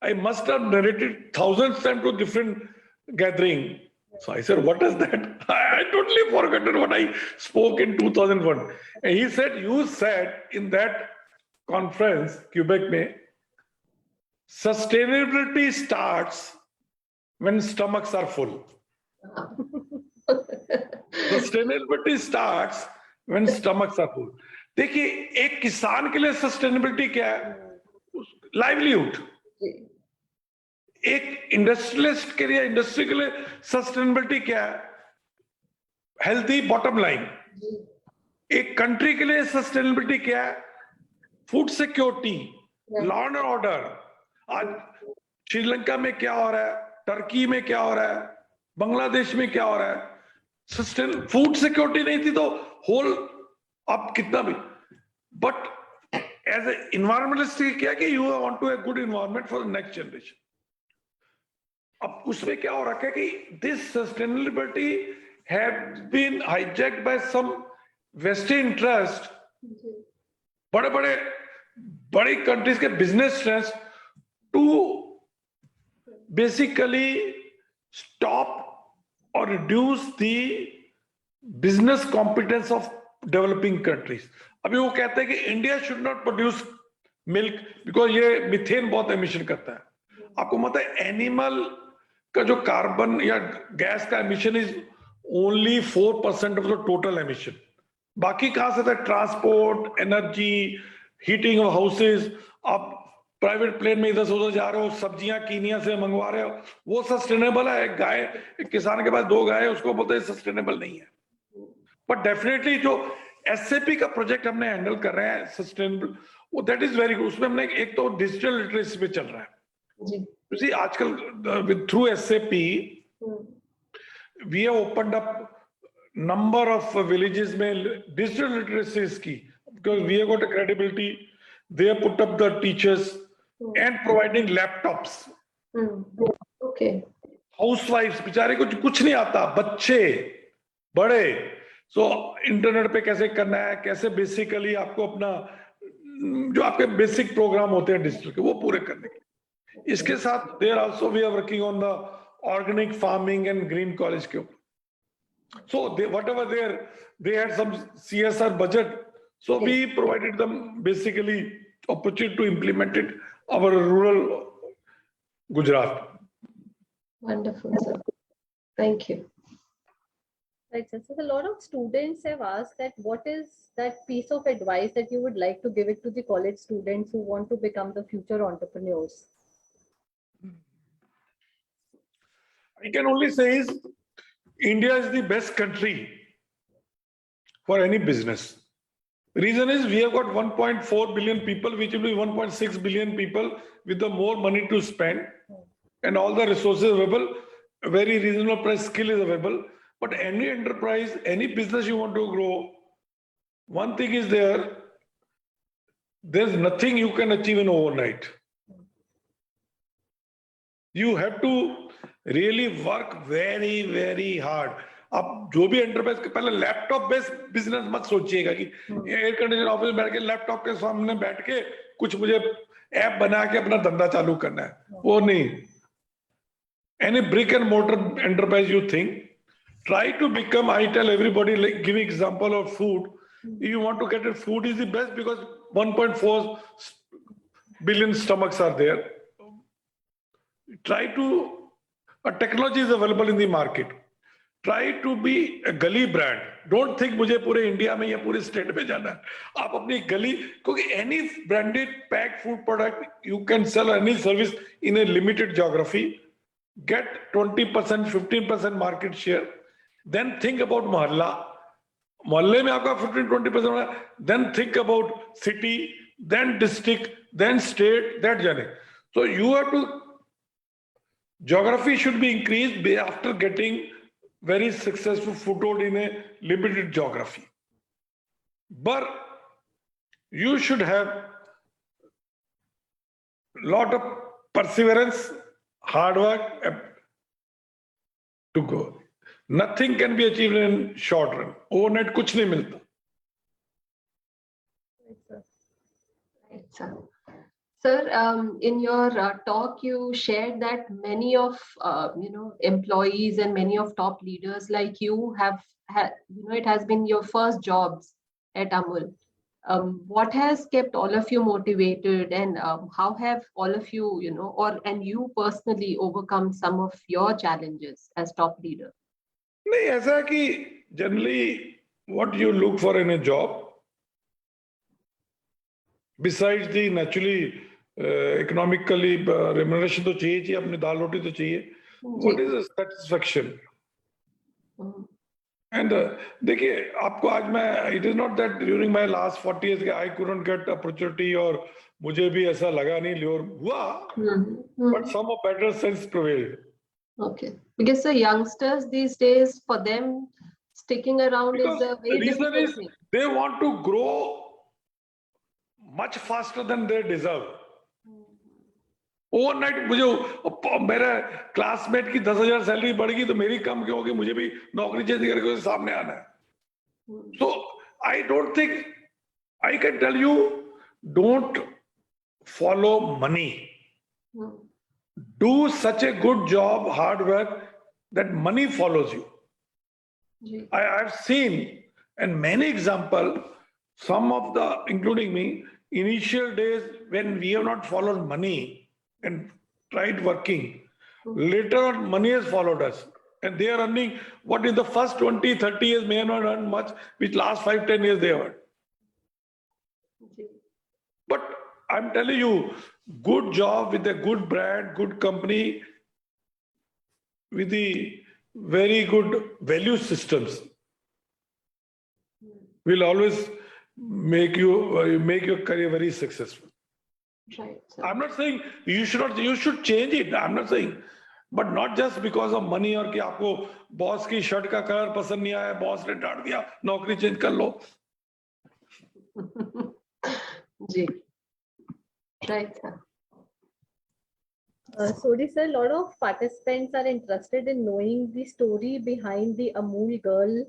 I must have narrated thousands times to different gathering. So I said, what is that? I totally forgotten what I spoke in 2001. And he said, you said in that conference, Quebec, sustainability starts when stomachs are full. Sustainability starts when stomachs are full. देखिए, एक किसान के लिए sustainability क्या है? Livelihood. एक industrialist के लिए, इंडस्ट्री के लिए सस्टेनेबिलिटी क्या है? Healthy bottom line. एक कंट्री के लिए सस्टेनेबिलिटी क्या है? Food security, law and order. आज श्रीलंका में क्या हो रहा है, टर्की में क्या हो रहा है, बांग्लादेश में क्या हो रहा है? फूड सिक्योरिटी नहीं थी तो होल अब कितना भी. बट एज ए इन्वायरमेंटलिस्ट क्या कि you want to a good environment for the next generation. अब उसमें क्या हो रखा है कि this sustainability have been hijacked by some western interest, बड़ी कंट्रीज के business interest, to basically stop or reduce the business competence of developing countries. अभी वो कहते हैं कि India should not produce milk because ये मिथेन बहुत एमिशन करता है. आपको पता है एनिमल का जो कार्बन या गैस का emission is only 4% of the total emission. बाकी कहां से था? Transport, energy, heating of houses. आप प्राइवेट प्लेन में इधर से उधर जा रहे हो, सब्जियां कीनिया से मंगवा रहे हो, वो सस्टेनेबल है? एक गाय, एक किसान के पास 2 गाय है, उसको बोलते हैं सस्टेनेबल नहीं है. बट डेफिनेटली जो एसएपी का प्रोजेक्ट हमने हैंडल कर रहे हैं सस्टेनेबल, वो दैट इज वेरी गुड. उसमें हमने एक तो डिजिटल लिटरेसी पे चल रहा है. जी आजकल through SAP we have opened up number of villages में डिजिटल लिटरेसी की, because we have got a credibility. They have put up the teachers and providing laptops. Okay. Housewives बेचारे कुछ नहीं आता, बच्चे बड़े. So इंटरनेट पे कैसे करना है, कैसे बेसिकली आपको अपना जो आपके बेसिक प्रोग्राम होते हैं डिजिटल के, वो पूरे करने के. इसके साथ there also we are working on the organic farming and green college के ऊपर. So whatever they had some CSR budget. So we provided them basically opportunity to implement it our rural Gujarat. Wonderful, sir. Thank you. Right, sir. So a lot of students have asked that what is that piece of advice that you would like to give it to the college students who want to become the future entrepreneurs? I can only say is India is the best country for any business. Reason is we have got 1.4 billion people, which will be 1.6 billion people with the more money to spend and all the resources available. A very reasonable price skill is available. But any enterprise, any business you want to grow, one thing is there's nothing you can achieve in overnight. You have to really work very, very hard. आप जो भी enterprise के पहले laptop based business मत सोचिएगा कि air condition office में बैठ के लैपटॉप के सामने बैठ के कुछ मुझे ऐप बना के अपना धंधा चालू करना है, वो नहीं. Any brick and mortar enterprise you think, try to become, I tell everybody, like give example of food. You want to get it, food is the best because 1.4 billion stomachs are there. Try to, a technology is available in the market. Try to be a gully brand. Don't think मुझे पूरे India में या पूरे state में जाना है. आप अपनी गली, क्योंकि any branded packed food product you can sell any service in a limited geography, get 20%, 15% market share. Then think about मोहल्ला. मोहल्ले में आपका 15-20% होना, then think about city, then district, then state, that journey. So you have to, geography should be increased after getting very successful foothold in a limited geography. But you should have lot of perseverance, hard work to go. Nothing can be achieved in short run. Overnight कुछ नहीं मिलता. Right, sir. Sir, in your talk, you shared that many of employees and many of top leaders like you have had, it has been your first jobs at Amul. what has kept all of you motivated, and how have all of you, and you personally overcome some of your challenges as top leader? नहीं, ऐसा है कि generally what you look for in a job, besides the naturally economically remuneration तो चाहिए अपनी दाल रोटी तो चाहिए. What is the satisfaction? And देखिए आपको आज मैं, it is not that during my last 40 years I couldn't get opportunity और मुझे भी ऐसा लगा नहीं लियोर हुआ, but some of better sense prevailed. Okay, because the youngsters these days, for them sticking around because is a very reason difficult is thing. they want to grow much faster than they deserve. Overnight मुझे मेरे classmate की 10,000 salary बढ़ गई तो मेरी कम क्यों होगी, मुझे भी नौकरी चेंज करके उसके सामने आना है. So I don't think, I can tell you, don't follow money. Do such a good job, hard work, that money follows you. I have seen and many example, some of the, including me, initial days when we have not followed money and tried working, later on money has followed us and they are earning what in the first 20 30 years may have not earned much, which last 5-10 years they have earned. But I'm telling you, good job with a good brand, good company, with the very good value systems will always make your career very successful. Right. I'm not saying you should change it. I'm not saying, but not just because of money और कि आपको boss की shirt का colour पसंद नहीं आया, boss ने डांट दिया, नौकरी चेंज कर लो. जी. Right, sir. Sodhi sir, a lot of participants are interested in knowing the story behind the Amul girl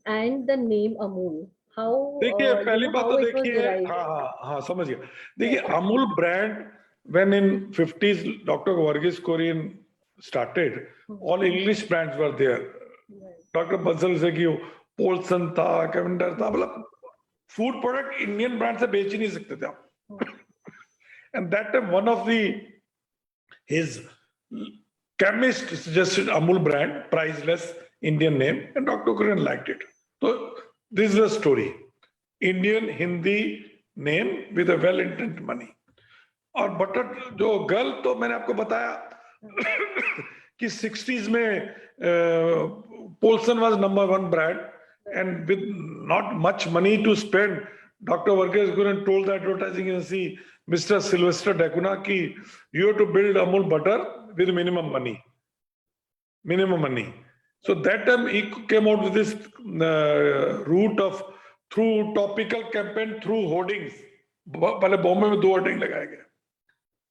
and the name Amul. How देखिए पहली बात तो देखिए, हाँ समझ गया. देखिए Amul brand when in 50s Dr. Varghese Kurian started, all English brands were there. Dr. Bansal से कि पोल्सन था, कैवेंडर था, मतलब फूड प्रोडक्ट इंडियन ब्रांड से बेच ही नहीं सकते थे आप. And that time one of his chemist suggested Amul brand, priceless Indian name, and Dr. Kurian liked it. So this is the story. Indian Hindi name with a well-intended money. और butter जो girl तो मैंने आपको बताया कि 60s में Polson was #1 brand, and with not much money to spend, Dr. Varghese Kurian told the advertising agency, Mr. Sylvester Dacuna, ki you have to build Amul butter with minimum money. So that time he came out with this route of through topical campaign, through hoardings. पहले बॉम्बे में 2 hoarding लगाए गए,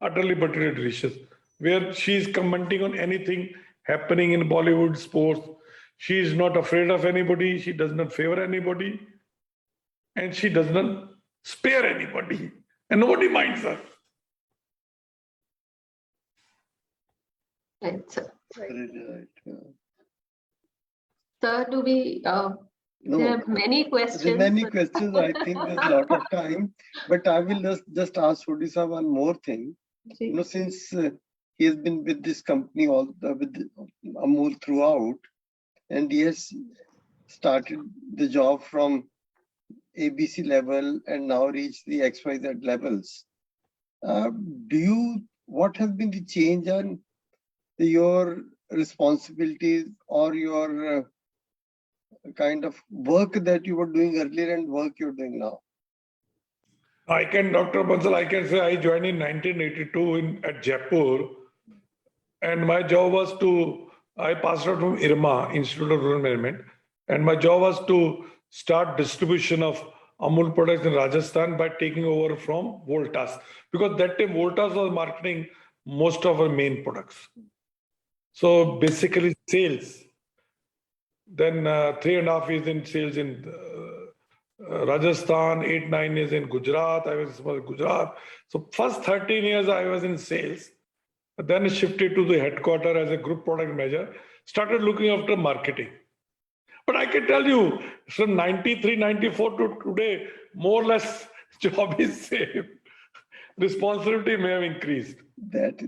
utterly buttery delicious, where she is commenting on anything happening in Bollywood, sports. She is not afraid of anybody. She does not favor anybody, and she does not spare anybody, and nobody minds her. Right, sir. Right. Sir, do we there are many questions. There are many questions. I think there's a lot of time, but I will just ask Sodhi sir one more thing. You know, since he has been with this company with Amul throughout, and he has started the job from ABC level and now reached the XYZ levels. What has been the change on your responsibilities or your kind of work that you were doing earlier and work you're doing now? Dr. Bansal, I can say I joined in 1982 at Jaipur, and my job was I passed out from IRMA, Institute of Rural Management, and my job was to start distribution of Amul products in Rajasthan by taking over from Voltas, because that time Voltas was marketing most of our main products. So basically sales. Then 3.5 years in sales in Rajasthan, 8-9 years in Gujarat. I was in Gujarat. So first 13 years I was in sales. Then shifted to the headquarters as a group product manager. Started looking after marketing. But I can tell you, from 93, 94 to today, more or less, job is same. Responsibility may have increased. That's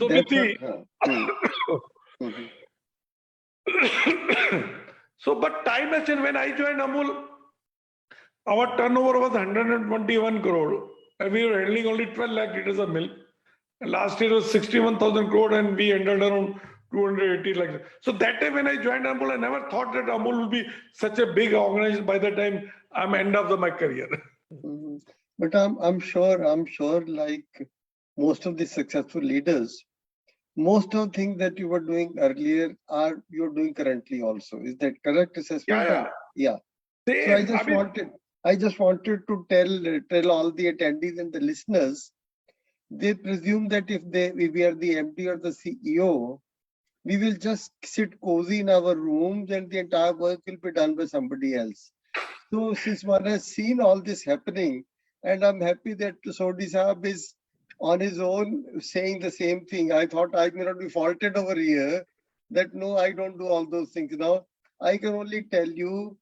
So, but time has changed. When I joined Amul, our turnover was 121 crore, and we were handling only 12 lakh liters of milk. And last year was 61,000 crore, and we ended around 280 lakhs. So that time when I joined Amul, I never thought that Amul would be such a big organization by the time I'm end of my career. But I'm sure, like most of the successful leaders, most of the things that you were doing earlier you're doing currently also. Is that correct assessment? Yeah. So I just wanted to tell all the attendees and the listeners, they presume that if we are the MD or the CEO, we will just sit cozy in our rooms and the entire work will be done by somebody else. So since one has seen all this happening, and I'm happy that Sodhi Saab is on his own saying the same thing. I thought I may not be faulted over here that no, I don't do all those things. Now, I can only tell you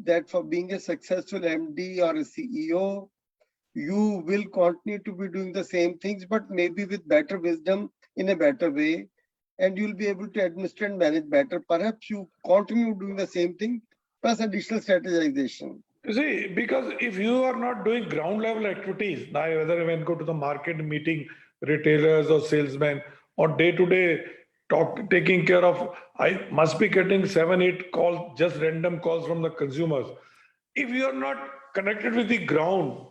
that for being a successful MD or a CEO, you will continue to be doing the same things, but maybe with better wisdom in a better way, and you'll be able to administer and manage better. Perhaps you continue doing the same thing, plus additional strategization. You see, because if you are not doing ground level activities, now whether when go to the market meeting retailers or salesmen or day to day taking care of, I must be getting 7-8 calls, just random calls from the consumers. If you are not connected with the ground,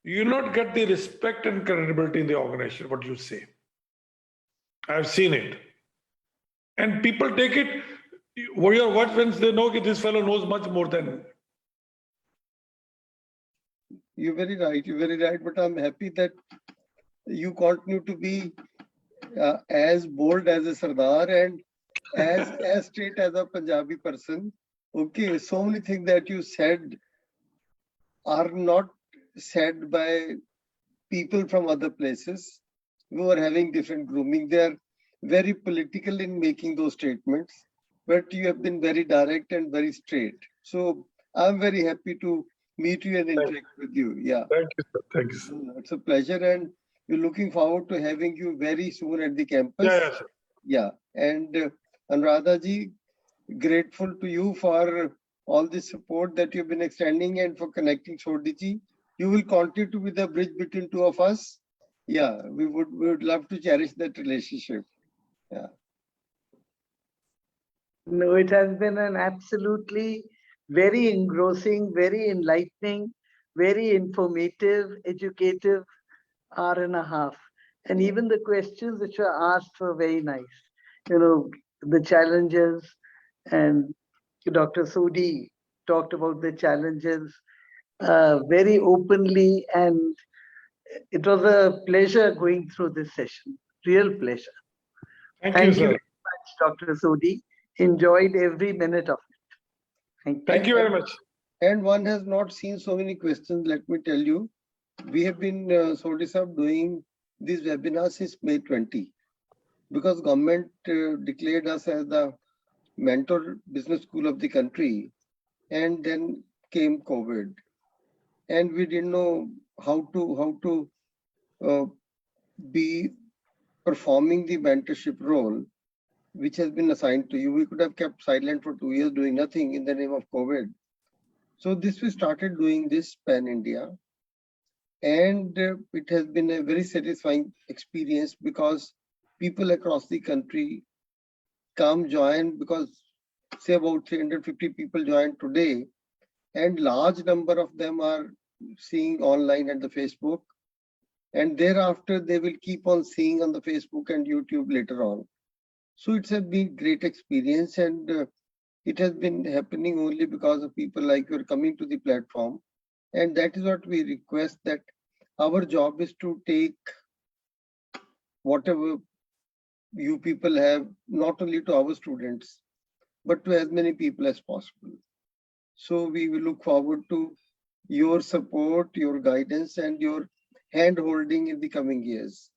you will not get the respect and credibility in the organization, what you say. I've seen it. And people take it, what your words when they know that this fellow knows much more than. You're very right. But I'm happy that you continue to be as bold as a Sardar and as straight as a Punjabi person. Okay, so many things that you said are not said by people from other places who are having different grooming. They are very political in making those statements, but you have been very direct and very straight. So I'm very happy to meet you and interact with you. Yeah. Thank you, sir. Thank you, sir. It's a pleasure, and we're looking forward to having you very soon at the campus. Yeah, sir. Yeah. And Anuradha ji, grateful to you for all the support that you've been extending and for connecting Sodhi ji. You will continue to be the bridge between two of us. Yeah, we would love to cherish that relationship. Yeah. No, it has been an absolutely very engrossing, very enlightening, very informative, educative hour and a half. And even the questions which were asked were very nice. You know, the challenges, and Dr. Sodhi talked about the challenges very openly, and it was a pleasure going through this session. Real pleasure. Thank you very much, Dr. Sodhi. Enjoyed every minute of it. Thank you very much. And one has not seen so many questions. Let me tell you, we have been Sodhi Sahab doing these webinars since May 20, because government declared us as the mentor business school of the country, and then came COVID, and we didn't know how to be performing the mentorship role which has been assigned to you. We could have kept silent for 2 years doing nothing in the name of COVID. So we started doing this pan-India, and it has been a very satisfying experience because people across the country come join, because say about 350 people joined today, and large number of them are seeing online at the Facebook, and thereafter they will keep on seeing on the Facebook and YouTube later on. So it's a been great experience, and it has been happening only because of people like you are coming to the platform. And that is what we request, that our job is to take whatever you people have, not only to our students, but to as many people as possible. So we will look forward to your support, your guidance, and your hand holding in the coming years.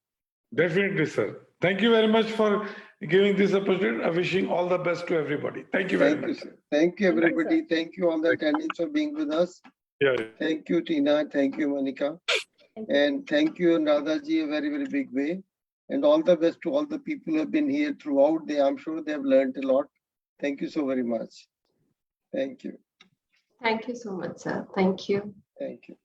Definitely, sir. Thank you very much for giving this opportunity. I'm wishing all the best to everybody. Thank you very Thank you, much. sir. Thank you, everybody. Thank you, all the attendees, for being with us. Yeah. Thank you, Tina. Thank you, Monica. And thank you, Radhaji, a very, very big way. And all the best to all the people who have been here throughout. I'm sure they have learned a lot. Thank you so very much. Thank you. Thank you so much, sir. Thank you. Thank you.